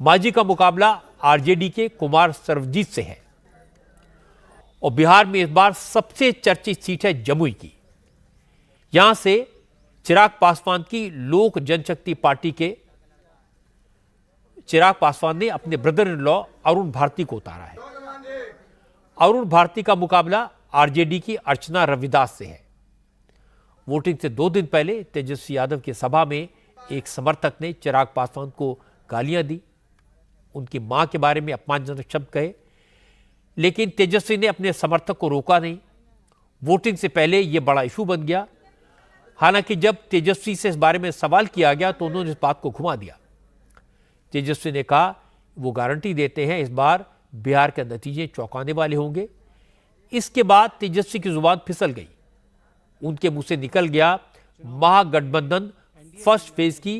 मांझी का मुकाबला आरजेडी के कुमार सर्वजीत से है। और बिहार में इस बार सबसे चर्चित सीट है जमुई की। यहां से चिराग पासवान की लोक जनशक्ति पार्टी के चिराग पासवान ने अपने brother in law Arun Bharati को उतारा है। अरुण भारती का मुकाबला आरजेडी की अर्चना रविदास से है। वोटिंग से 2 दिन पहले तेजस्वी यादव की सभा में एक समर्थक ने चिराग पासवान को गालियां दी, उनकी मां के बारे में अपमानजनक शब्द कहे, लेकिन तेजस्वी ने अपने समर्थक को रोका नहीं। वोटिंग से पहले यह बड़ा इशू बन गया। हालांकि जब तेजस्वी से इस बारे में सवाल किया गया तो उन्होंने इस बात को घुमा दिया। तेजस्वी ने कहा वो गारंटी देते हैं इस बार बिहार के नतीजे चौंकाने वाले होंगे। इसके बाद तेजस्वी की जुबान फिसल गई। उनके मुंह से निकल गया महागठबंधन फर्स्ट फेज की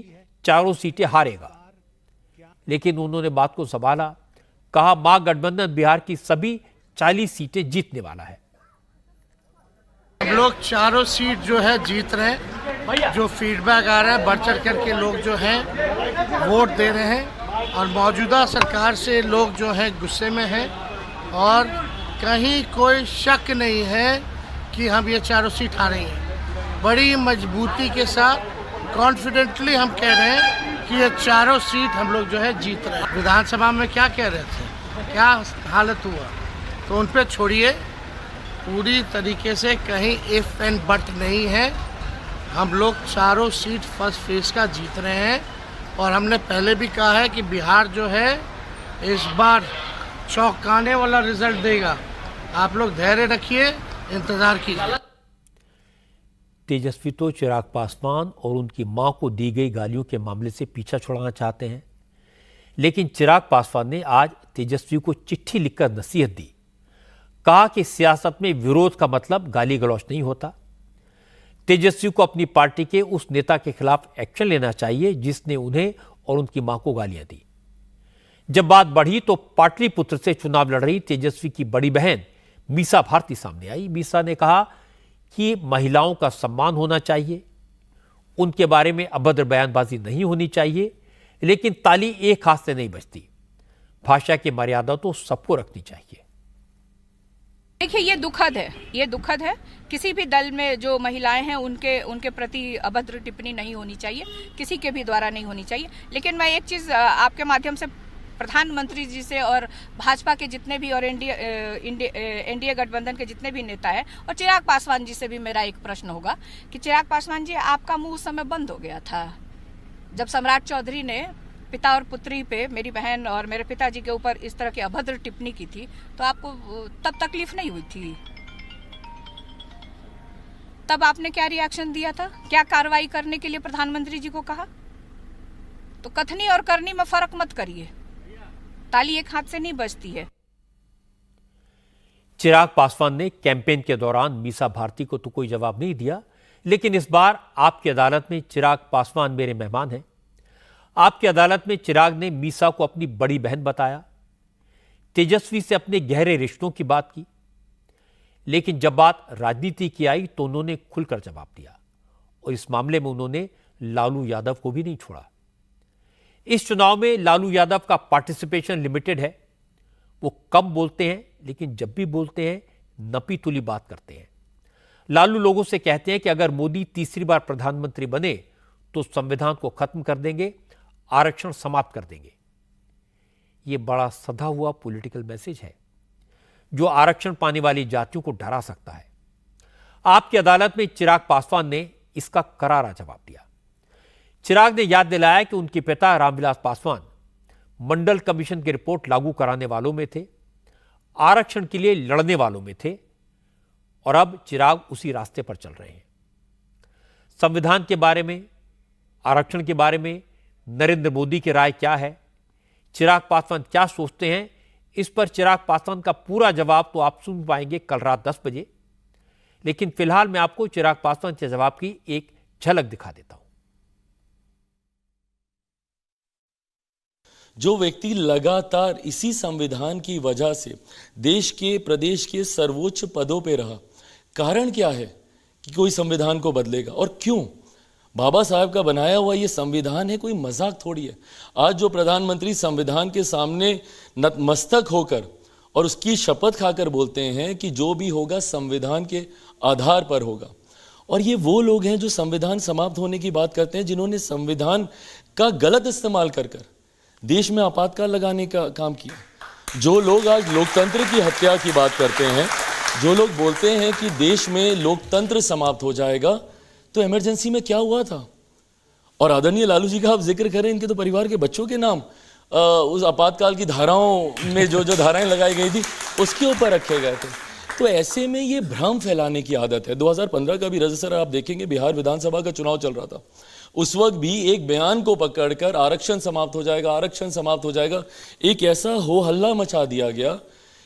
4 सीटें हारेगा, लेकिन उन्होंने बात को संभाला। कहा महागठबंधन बिहार की सभी 40 सीटें जीतने वाला है। हम लोग 4 सीट जो है जीत रहे हैं। जो फीडबैक आ रहा है बढ़ चढ़ करके लोग जो हैं वोट दे रहे हैं और मौजूदा सरकार से लोग जो है गुस्से में हैं और कहीं कोई शक नहीं है कि हम ये 4 सीट हारेंगे। बड़ी मजबूती के साथ कॉन्फिडेंटली हम कह रहे हैं कि ये 4 सीट हम लोग जो है जीत रहे हैं। विधानसभा में क्या कह रहे थे, क्या हालत हुआ, तो उन पे छोड़िए। पूरी तरीके से कहीं इफ एंड बट नहीं है। हम लोग 4 सीट फर्स्ट फेज का जीत रहे हैं और हमने पहले भी कहा है कि बिहार जो है इस बार चौंकाने वाला रिजल्ट देगा। आप लोग धैर्य रखिए, इंतजार कीजिए। तेजस्वी तो चिराग पासवान और उनकी मां को दी गई गालियों के मामले से पीछा छुड़ाना चाहते हैं, लेकिन चिराग पासवान ने आज तेजस्वी को चिट्ठी लिखकर नसीहत दी। कहा कि सियासत में विरोध का मतलब गाली गलौज नहीं होता। तेजस्वी को अपनी पार्टी के उस नेता के खिलाफ एक्शन लेना चाहिए जिसने उन्हें और उनकी मां को गालियां दी। जब बात बढ़ी तो पाटलिपुत्र से चुनाव लड़ रही तेजस्वी की बड़ी बहन मीसा भारती सामने आई। मीसा ने कहा कि महिलाओं का सम्मान होना चाहिए, उनके बारे में अभद्र बयानबाजी नहीं होनी चाहिए, लेकिन ताली एक हाथ से नहीं बजती। भाषा की मर्यादा तो सबको रखनी चाहिए। देखिए ये दुखद है। किसी भी दल में जो महिलाएं हैं उनके प्रति अभद्र टिप्पणी नहीं होनी चाहिए, किसी के भी द्वारा नहीं होनी चाहिए। लेकिन मैं एक चीज आपके माध्यम से प्रधानमंत्री जी से और भाजपा के जितने भी और एनडीए गठबंधन के जितने भी नेता हैं और चिराग पासवान जी से भी मेरा एक प्रश्न होगा कि चिराग पासवान जी, आपका मुंह उस समय बंद हो गया था जब सम्राट चौधरी ने पिता और पुत्री पे, मेरी बहन और मेरे पिताजी के ऊपर इस तरह की अभद्र टिप्पणी की थी, तो आपको तब तकलीफ नहीं हुई थी? तब आपने क्या रिएक्शन दिया था? क्या कार्रवाई करने के लिए प्रधानमंत्री जी को कहा? तो कथनी और करनी में फर्क मत करिए, ताली एक हाथ से नहीं बजती है। चिराग पासवान ने कैंपेन के दौरान मीसा भारती को तो कोई जवाब नहीं दिया, लेकिन इस बार आपकी अदालत में चिराग पासवान मेरे मेहमान हैं। आपकी अदालत में चिराग ने मीसा को अपनी बड़ी बहन बताया, तेजस्वी से अपने गहरे रिश्तों की बात की, लेकिन जब बात राजनीति की आई तो उन्होंने खुलकर जवाब दिया और इस मामले में उन्होंने लालू यादव को भी नहीं छोड़ा। इस चुनाव में लालू यादव का पार्टिसिपेशन लिमिटेड है। वो कम बोलते हैं, लेकिन जब भी बोलते हैं नपी तुली बात करते हैं। लालू लोगों से कहते हैं कि अगर मोदी तीसरी बार प्रधानमंत्री बने तो संविधान को खत्म कर देंगे, आरक्षण समाप्त कर देंगे। यह बड़ा सधा हुआ पॉलिटिकल मैसेज है जो आरक्षण पाने वाली जातियों को डरा सकता है। आपकी अदालत में चिराग पासवान ने इसका करारा जवाब दिया। चिराग ने याद दिलाया कि उनके पिता रामविलास पासवान मंडल कमीशन की रिपोर्ट लागू कराने वालों में थे, आरक्षण के लिए लड़ने वालों में थे और अब चिराग उसी रास्ते पर चल रहे हैं। संविधान के बारे में, आरक्षण के बारे में नरेंद्र मोदी की राय क्या है, चिराग पासवान क्या सोचते हैं, इस पर चिराग पासवान का पूरा जवाब तो आप सुन पाएंगे कल रात 10 बजे। लेकिन फिलहाल मैं आपको चिराग पासवान के जवाब की एक झलक दिखा देता हूं। जो व्यक्ति लगातार इसी संविधान की वजह से देश के प्रदेश के सर्वोच्च पदों पे रहा, कारण क्या है कि कोई संविधान को बदलेगा? और क्यों? बाबा साहब का बनाया हुआ ये संविधान है, कोई मजाक थोड़ी है। आज जो प्रधानमंत्री संविधान के सामने नतमस्तक होकर और उसकी शपथ खाकर बोलते हैं कि जो भी होगा संविधान के आधार पर होगा, और ये वो लोग हैं जो संविधान समाप्त होने की बात करते हैं, जिन्होंने संविधान का गलत इस्तेमाल कर देश में आपातकाल लगाने का काम किया। जो लोग आज लोकतंत्र की हत्या की बात करते हैं, जो लोग बोलते हैं कि देश में लोकतंत्र समाप्त हो जाएगा, तो इमरजेंसी में क्या हुआ था? और आदरणीय लालू जी का आप जिक्र करें, इनके तो परिवार के बच्चों के नाम उस आपातकाल की धाराओं में जो धाराएं लगाई गई थी उसके ऊपर रखे गए थे। तो ऐसे में ये भ्रम फैलाने की आदत है। 2015 का भी रजिस्टर आप देखेंगे, बिहार विधानसभा का चुनाव चल रहा था, उस वक्त भी एक बयान को पकड़कर आरक्षण समाप्त हो जाएगा, आरक्षण समाप्त हो जाएगा, एक ऐसा हो हल्ला मचा दिया गया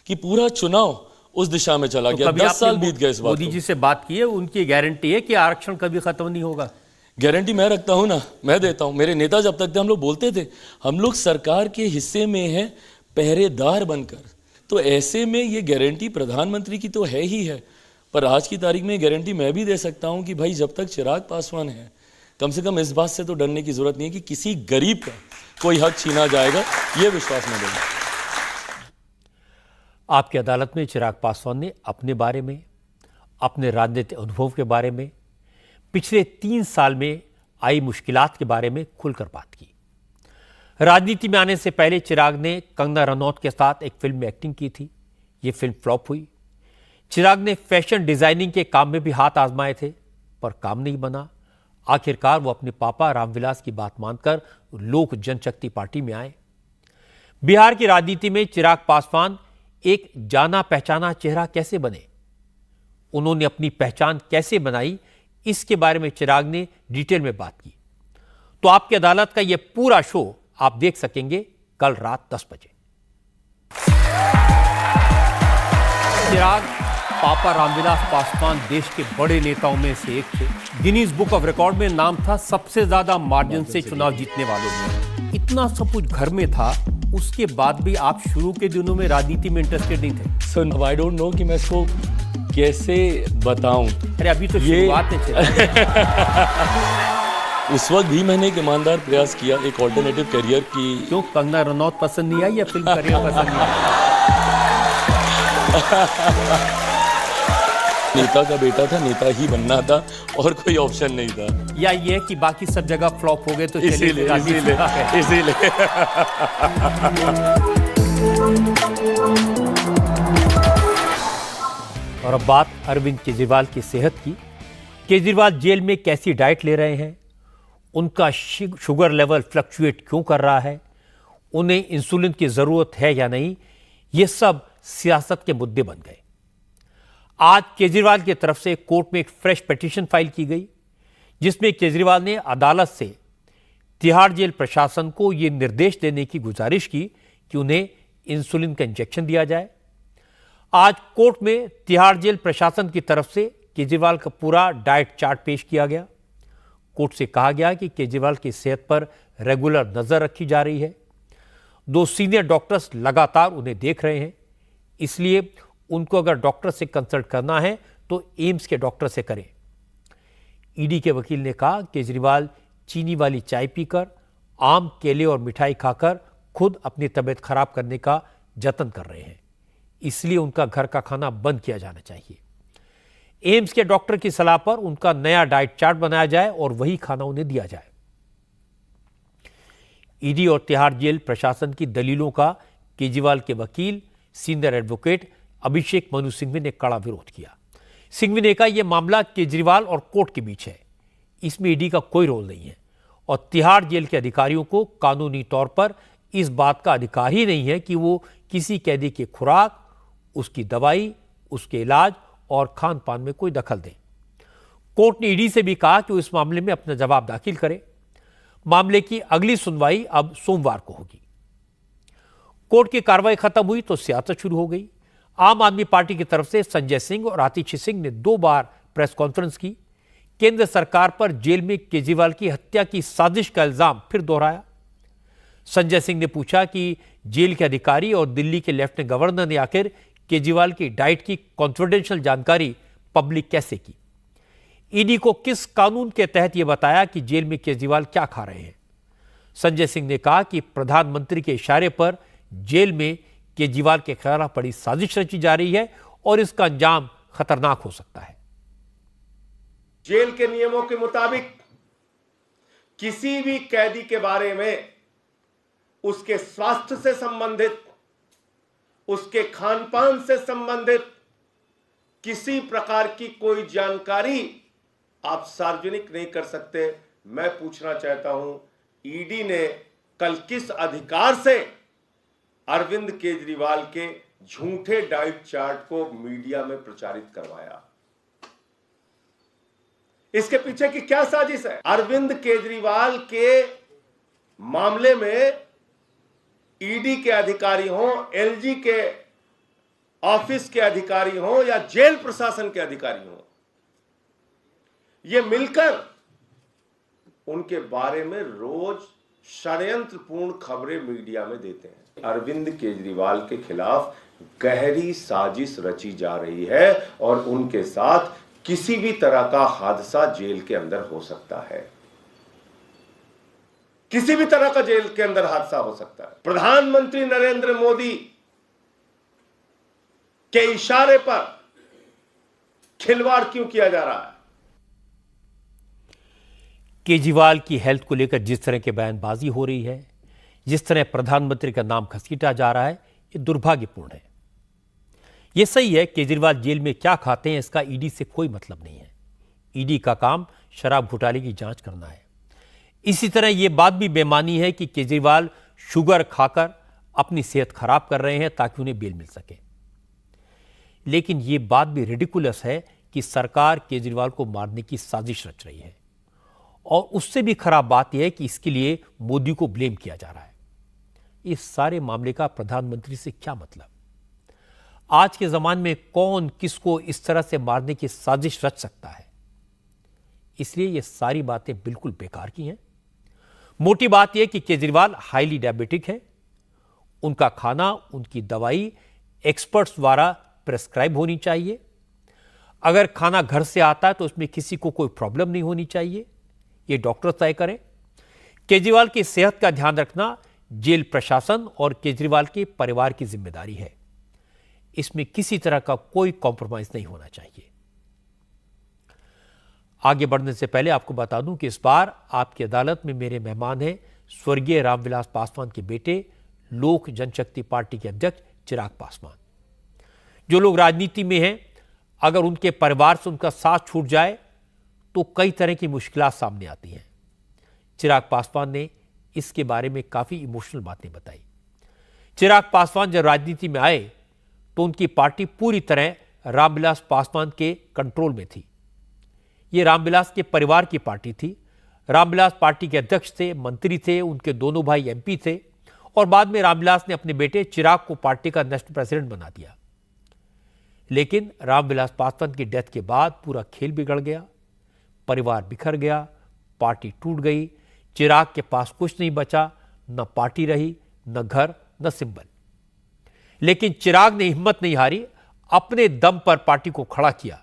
कि पूरा चुनाव उस दिशा में चला गया। 10 साल बीत गए इस बात। मोदी जी से बात की है, उनकी गारंटी है कि आरक्षण कभी खत्म नहीं होगा? गारंटी मैं रखता हूं ना, मैं देता हूं। मेरे नेता जब तक थे हम लोग बोलते थे हम लोग सरकार के हिस्से में हैं पहरेदार बनकर। तो ऐसे में ये गारंटी प्रधानमंत्री की तो है ही है, पर आज की तारीख में गारंटी मैं भी दे सकता हूं कि भाई जब तक चिराग पासवान है, कम से कम इस बात से तो डरने की जरूरत नहीं है कि किसी गरीब का कोई हक छीना जाएगा, ये विश्वास मैं दूंगा। आपकी अदालत में चिराग पासवान ने अपने बारे में, अपने राजनीतिक अनुभव के बारे में, पिछले 3 साल में आई मुश्किलात के बारे में खुलकर बात की। राजनीति में आने से पहले चिराग ने कंगना रनौत के साथ एक फिल्म में एक्टिंग की थी। ये फिल्म फ्लॉप हुई। चिराग ने फैशन डिजाइनिंग के काम में भी हाथ आजमाए थे, पर काम नहीं बना। आखिरकार वो अपने पापा रामविलास की बात मानकर लोक जनशक्ति पार्टी में आए। बिहार की राजनीति में चिराग पासवान एक जाना पहचाना चेहरा कैसे बने, उन्होंने अपनी पहचान कैसे बनाई, इसके बारे में चिराग ने डिटेल में बात की। तो आपकी अदालत का यह पूरा शो आप देख सकेंगे कल रात 10 बजे। चिराग पापा रामविलास पासवान देश के बड़े नेताओं में से एक थे। गिनीज बुक ऑफ रिकॉर्ड में नाम था सबसे ज्यादा मार्जिन से चुनाव जीतने वालों में। इतना सब कुछ घर में था, उसके बाद भी आप शुरू के दिनों में राजनीति में इंटरेस्टेड नहीं थे? सो आई डोंट नो कि मैं इसको कैसे बताऊं। अरे अभी तो शुरुआत है। उस वक्त भी मैंने एक ईमानदार प्रयास किया एक ऑल्टरनेटिव करियर की। क्यों, कंगना रनौत पसंद नहीं आई या फिल्म करियर पसंद नहीं आई? नेता का बेटा था, नेता ही बनना था और कोई ऑप्शन नहीं था। या ये कि बाकी सब जगह फ्लॉप हो गए तो इसीलिए और अब बात अरविंद केजरीवाल की सेहत की। केजरीवाल जेल में कैसी डाइट ले रहे हैं, उनका शुगर लेवल फ्लक्चुएट क्यों कर रहा है, उन्हें इंसुलिन की जरूरत है या नहीं, ये सब सियासत के मुद्दे बन गए। आज केजरीवाल की तरफ से कोर्ट में एक फ्रेश पिटीशन फाइल की गई, जिसमें केजरीवाल ने अदालत से तिहाड़ जेल प्रशासन को यह निर्देश देने की गुजारिश की कि उन्हें इंसुलिन का इंजेक्शन दिया जाए। आज कोर्ट में तिहाड़ जेल प्रशासन की तरफ से केजरीवाल का पूरा डाइट चार्ट पेश किया गया। कोर्ट से कहा गया कि केजरीवाल की सेहत पर रेगुलर नजर रखी जा रही है। 2 सीनियर डॉक्टर्स लगातार उन्हें देख रहे हैं, इसलिए उनको अगर डॉक्टर से कंसल्ट करना है तो एम्स के डॉक्टर से करें। ईडी के वकील ने कहा केजरीवाल चीनी वाली चाय पीकर, आम, केले और मिठाई खाकर खुद अपनी तबीयत खराब करने का जतन कर रहे हैं, इसलिए उनका घर का खाना बंद किया जाना चाहिए। एम्स के डॉक्टर की सलाह पर उनका नया डाइट चार्ट बनाया जाए और वही खाना उन्हें दिया जाए। ईडी और तिहाड़ जेल प्रशासन की दलीलों का केजरीवाल के वकील सीनियर एडवोकेट अभिषेक मनु सिंघवी ने कड़ा विरोध किया। सिंघवी ने कहा यह मामला केजरीवाल और कोर्ट के बीच है, इसमें ईडी का कोई रोल नहीं है और तिहाड़ जेल के अधिकारियों को कानूनी तौर पर इस बात का अधिकार ही नहीं है कि वो किसी कैदी की खुराक, उसकी दवाई, उसके इलाज और खान पान में कोई दखल दें। कोर्ट ने ईडी से भी कहा कि वो इस मामले में अपना जवाब दाखिल करे। मामले की अगली सुनवाई अब सोमवार को होगी। कोर्ट की कार्रवाई खत्म हुई तो सियासत शुरू हो गई। आम आदमी पार्टी की तरफ से संजय सिंह और आतिशी सिंह ने 2 बार प्रेस कॉन्फ्रेंस की। केंद्र सरकार पर जेल में केजरीवाल की हत्या की साजिश का इल्जाम फिर दोहराया। संजय सिंह ने पूछा कि जेल के अधिकारी और दिल्ली के लेफ्टिनेंट गवर्नर ने आखिर केजरीवाल की डाइट की कॉन्फिडेंशियल जानकारी पब्लिक कैसे की। ईडी को किस कानून के तहत यह बताया कि जेल में केजरीवाल क्या खा रहे हैं। संजय सिंह ने कहा कि प्रधानमंत्री के इशारे पर जेल में केजरीवाल के खिलाफ बड़ी साजिश रची जा रही है और इसका अंजाम खतरनाक हो सकता है। जेल के नियमों के मुताबिक किसी भी कैदी के बारे में उसके स्वास्थ्य से संबंधित, उसके खान पान से संबंधित किसी प्रकार की कोई जानकारी आप सार्वजनिक नहीं कर सकते। मैं पूछना चाहता हूं, ईडी ने कल किस अधिकार से अरविंद केजरीवाल के झूठे डाइट चार्ट को मीडिया में प्रचारित करवाया? इसके पीछे की क्या साजिश है? अरविंद केजरीवाल के मामले में ईडी के अधिकारी हों, एलजी के ऑफिस के अधिकारी हों या जेल प्रशासन के अधिकारी हों, ये मिलकर उनके बारे में रोज षड्यंत्रपूर्ण खबरें मीडिया में देते हैं। अरविंद केजरीवाल के खिलाफ गहरी साजिश रची जा रही है और उनके साथ किसी भी तरह का हादसा जेल के अंदर हो सकता है। किसी भी तरह का जेल के अंदर हादसा हो सकता है। प्रधानमंत्री नरेंद्र मोदी के इशारे पर खिलवाड़ क्यों किया जा रहा है? केजरीवाल की हेल्थ को लेकर जिस तरह की बयानबाजी हो रही है, जिस तरह प्रधानमंत्री का नाम घसीटा जा रहा है, ये दुर्भाग्यपूर्ण है। यह सही है, केजरीवाल जेल में क्या खाते हैं इसका ईडी से कोई मतलब नहीं है। ईडी का काम शराब घोटाले की जांच करना है। इसी तरह यह बात भी बेमानी है कि केजरीवाल शुगर खाकर अपनी सेहत खराब कर रहे हैं ताकि उन्हें बेल मिल सके। लेकिन यह बात भी रिडिकुलस है कि सरकार केजरीवाल को मारने की साजिश रच रही है। और उससे भी खराब बात यह है कि इसके लिए मोदी को ब्लेम किया जा रहा है। इस सारे मामले का प्रधानमंत्री से क्या मतलब? आज के जमाने में कौन किसको इस तरह से मारने की साजिश रच सकता है? इसलिए ये सारी बातें बिल्कुल बेकार की हैं। मोटी बात यह कि केजरीवाल हाईली डायबिटिक है। उनका खाना, उनकी दवाई एक्सपर्ट्स द्वारा प्रेस्क्राइब होनी चाहिए। अगर खाना घर से आता है तो उसमें किसी को कोई प्रॉब्लम नहीं होनी चाहिए, ये डॉक्टर तय करें। केजरीवाल की सेहत का ध्यान रखना जेल प्रशासन और केजरीवाल के परिवार की जिम्मेदारी है। इसमें किसी तरह का कोई कॉम्प्रोमाइज नहीं होना चाहिए। आगे बढ़ने से पहले आपको बता दूं कि इस बार आपकी अदालत में मेरे मेहमान हैं स्वर्गीय रामविलास पासवान के बेटे, लोक जनशक्ति पार्टी के अध्यक्ष चिराग पासवान। जो लोग राजनीति में हैं, अगर उनके परिवार से उनका साथ छूट जाए तो कई तरह की मुश्किलात सामने आती हैं। चिराग पासवान ने इसके बारे में काफी इमोशनल बातें बताई। चिराग पासवान जब राजनीति में आए तो उनकी पार्टी पूरी तरह रामविलास पासवान के कंट्रोल में थी। ये रामविलास के परिवार की पार्टी थी। रामविलास पार्टी के अध्यक्ष थे, मंत्री थे, उनके दोनों भाई एमपी थे और बाद में रामविलास ने अपने बेटे चिराग को पार्टी का नेशनल प्रेसिडेंट बना दिया। लेकिन रामविलास पासवान की डेथ के बाद पूरा खेल बिगड़ गया, परिवार बिखर गया, पार्टी टूट गई। चिराग के पास कुछ नहीं बचा, न पार्टी रही, न घर, न सिंबल। लेकिन चिराग ने हिम्मत नहीं हारी, अपने दम पर पार्टी को खड़ा किया।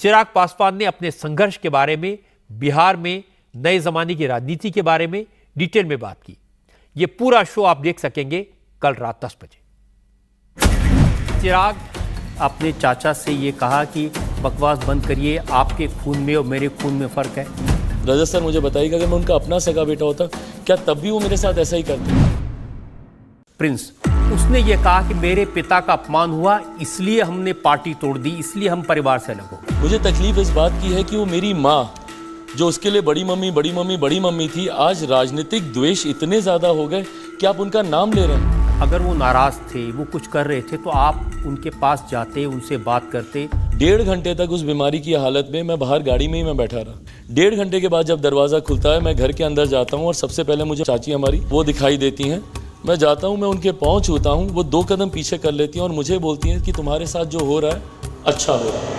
चिराग पासवान ने अपने संघर्ष के बारे में, बिहार में नए जमाने की राजनीति के बारे में डिटेल में बात की। यह पूरा शो आप देख सकेंगे कल रात 10 बजे। चिराग अपने चाचा से ये कहा कि बकवास बंद करिए, आपके खून में और मेरे खून में फर्क है। रजत सर, मुझे बताइएगा, अगर मैं उनका अपना सगा बेटा होता क्या तब भी वो मेरे साथ ऐसा ही करते? प्रिंस, उसने ये कहा कि मेरे पिता का अपमान हुआ, इसलिए हमने पार्टी तोड़ दी, इसलिए हम परिवार से अलग हो गए। मुझे तकलीफ इस बात की है कि वो मेरी माँ, जो उसके लिए बड़ी मम्मी थी, आज राजनीतिक द्वेष इतने ज्यादा हो गए कि आप उनका नाम ले रहे हैं। अगर वो नाराज थे, वो कुछ कर रहे थे, तो आप उनके पास जाते, उनसे बात करते। 1.5 घंटे तक उस बीमारी की हालत में मैं बाहर गाड़ी में ही मैं बैठा रहा। 1.5 घंटे के बाद जब दरवाज़ा खुलता है, मैं घर के अंदर जाता हूँ और सबसे पहले मुझे चाची हमारी वो दिखाई देती हैं। मैं जाता हूँ, मैं उनके पाँव छूता हूँ, वो 2 कदम पीछे कर लेती हैं और मुझे बोलती हैं कि तुम्हारे साथ जो हो रहा है अच्छा हो रहा है।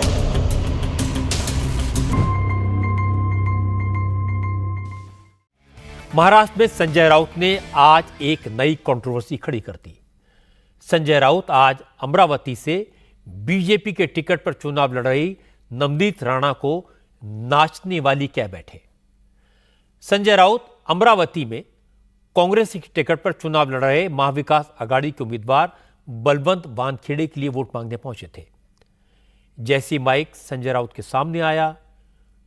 महाराष्ट्र में संजय राउत ने आज एक नई कंट्रोवर्सी खड़ी कर दी। संजय राउत आज अमरावती से बीजेपी के टिकट पर चुनाव लड़ रही नवनीत राणा को नाचने वाली कह बैठे। संजय राउत अमरावती में कांग्रेस की टिकट पर चुनाव लड़ रहे महाविकास आघाड़ी के उम्मीदवार बलवंत वानखेड़े के लिए वोट मांगने पहुंचे थे। जैसी माइक संजय राउत के सामने आया,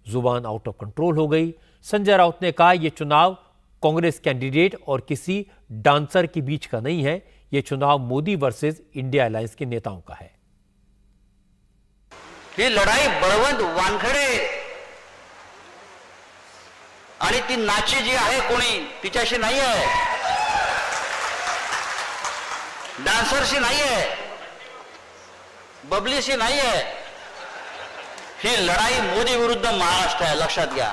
जुबान आउट ऑफ कंट्रोल हो गई। संजय राउत ने कहा, यह चुनाव कांग्रेस कैंडिडेट और किसी डांसर के बीच का नहीं है, यह चुनाव मोदी वर्सेस इंडिया अलायंस के नेताओं का है। ही लढाई बळवंत वानखडे आणि ती नाची जी आहे कोणी तिच्याशी नाही आहे, डान्सरशी नाही आहे, बबलीशी नाही आहे। ही लढाई मोदी विरुद्ध महाराष्ट्र आहे, लक्षात घ्या।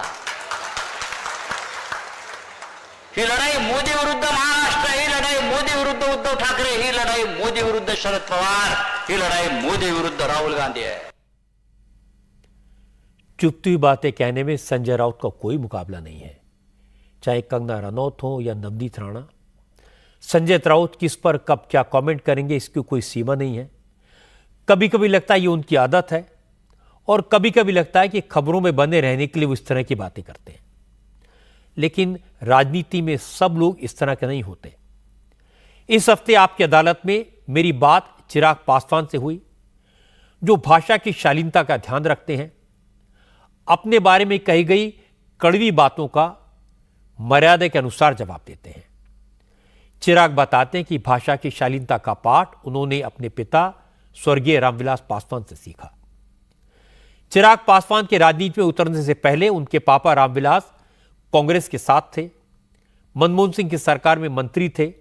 ही लढाई मोदी विरुद्ध महाराष्ट्र, ही लढाई मोदी विरुद्ध उद्धव ठाकरे, ही लढाई मोदी विरुद्ध शरद पवार, ही लढाई मोदी विरुद्ध राहुल गांधी है। चुपती हुई बातें कहने में संजय राउत का कोई मुकाबला नहीं है, चाहे कंगना रनौत हो या नवनीत राणा। संजय राउत किस पर कब क्या कमेंट करेंगे, इसकी कोई सीमा नहीं है। कभी कभी लगता है ये उनकी आदत है और कभी कभी लगता है कि खबरों में बने रहने के लिए वो इस तरह की बातें करते हैं। लेकिन राजनीति में सब लोग इस तरह के नहीं होते। इस हफ्ते आपकी अदालत में मेरी बात चिराग पासवान से हुई, जो भाषा की शालीनता का ध्यान रखते हैं, अपने बारे में कही गई कड़वी बातों का मर्यादा के अनुसार जवाब देते हैं। चिराग बताते हैं कि भाषा की शालीनता का पाठ उन्होंने अपने पिता स्वर्गीय रामविलास पासवान से सीखा। चिराग पासवान के राजनीति में उतरने से पहले उनके पापा रामविलास कांग्रेस के साथ थे, मनमोहन सिंह की सरकार में मंत्री थे,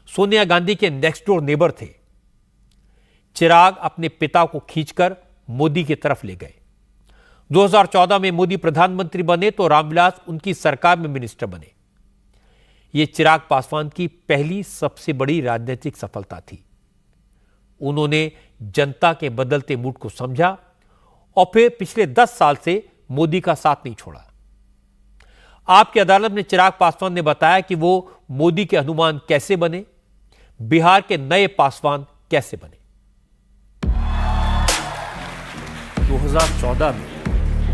सोनिया गांधी के नेक्स्ट डोर नेबर थे। चिराग अपने पिता को खींचकर मोदी की तरफ ले गए। 2014 में मोदी प्रधानमंत्री बने तो रामविलास उनकी सरकार में मिनिस्टर बने। यह चिराग पासवान की पहली सबसे बड़ी राजनीतिक सफलता थी। उन्होंने जनता के बदलते मूड को समझा और फिर पिछले 10 साल से मोदी का साथ नहीं छोड़ा। आपकी अदालत में चिराग पासवान ने बताया कि वो मोदी के हनुमान कैसे बने, बिहार के नए पासवान कैसे बने। 2014 में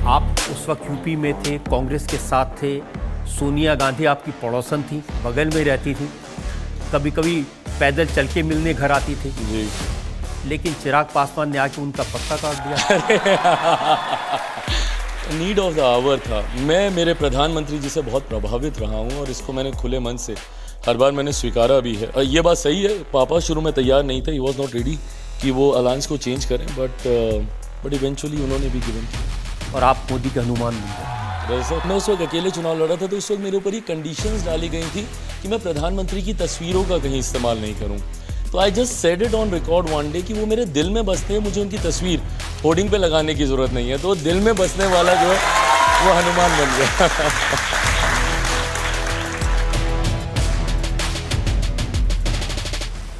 आप उस वक्त यूपी में थे, कांग्रेस के साथ थे, सोनिया गांधी आपकी पड़ोसन थी, बगल में रहती थी, कभी कभी पैदल चल के मिलने घर आती थी जी। लेकिन चिराग पासवान ने आके उनका पत्ता काट दिया। नीड ऑफ द आवर था। मैं मेरे प्रधानमंत्री जी से बहुत प्रभावित रहा हूँ और इसको मैंने खुले मन से हर बार मैंने स्वीकारा भी है। और ये बात सही है, पापा शुरू में तैयार नहीं थे, ही वॉज नॉट रेडी कि वो अलायंस को चेंज करें, बट इवेंचुअली उन्होंने भी गिवन किया और आप मोदी के हनुमान बन गए। मैं उस वक्त अकेले चुनाव लड़ा था, तो उस वक्त मेरे ऊपर ही कंडीशंस डाली गई थी कि मैं प्रधानमंत्री की तस्वीरों का कहीं इस्तेमाल नहीं करूं। तो I just said it on record one day कि वो मेरे दिल में बसते हैं, मुझे उनकी तस्वीर होर्डिंग पे लगाने की जरूरत नहीं है। तो दिल में बसने वाला जो है वो हनुमान बन गया।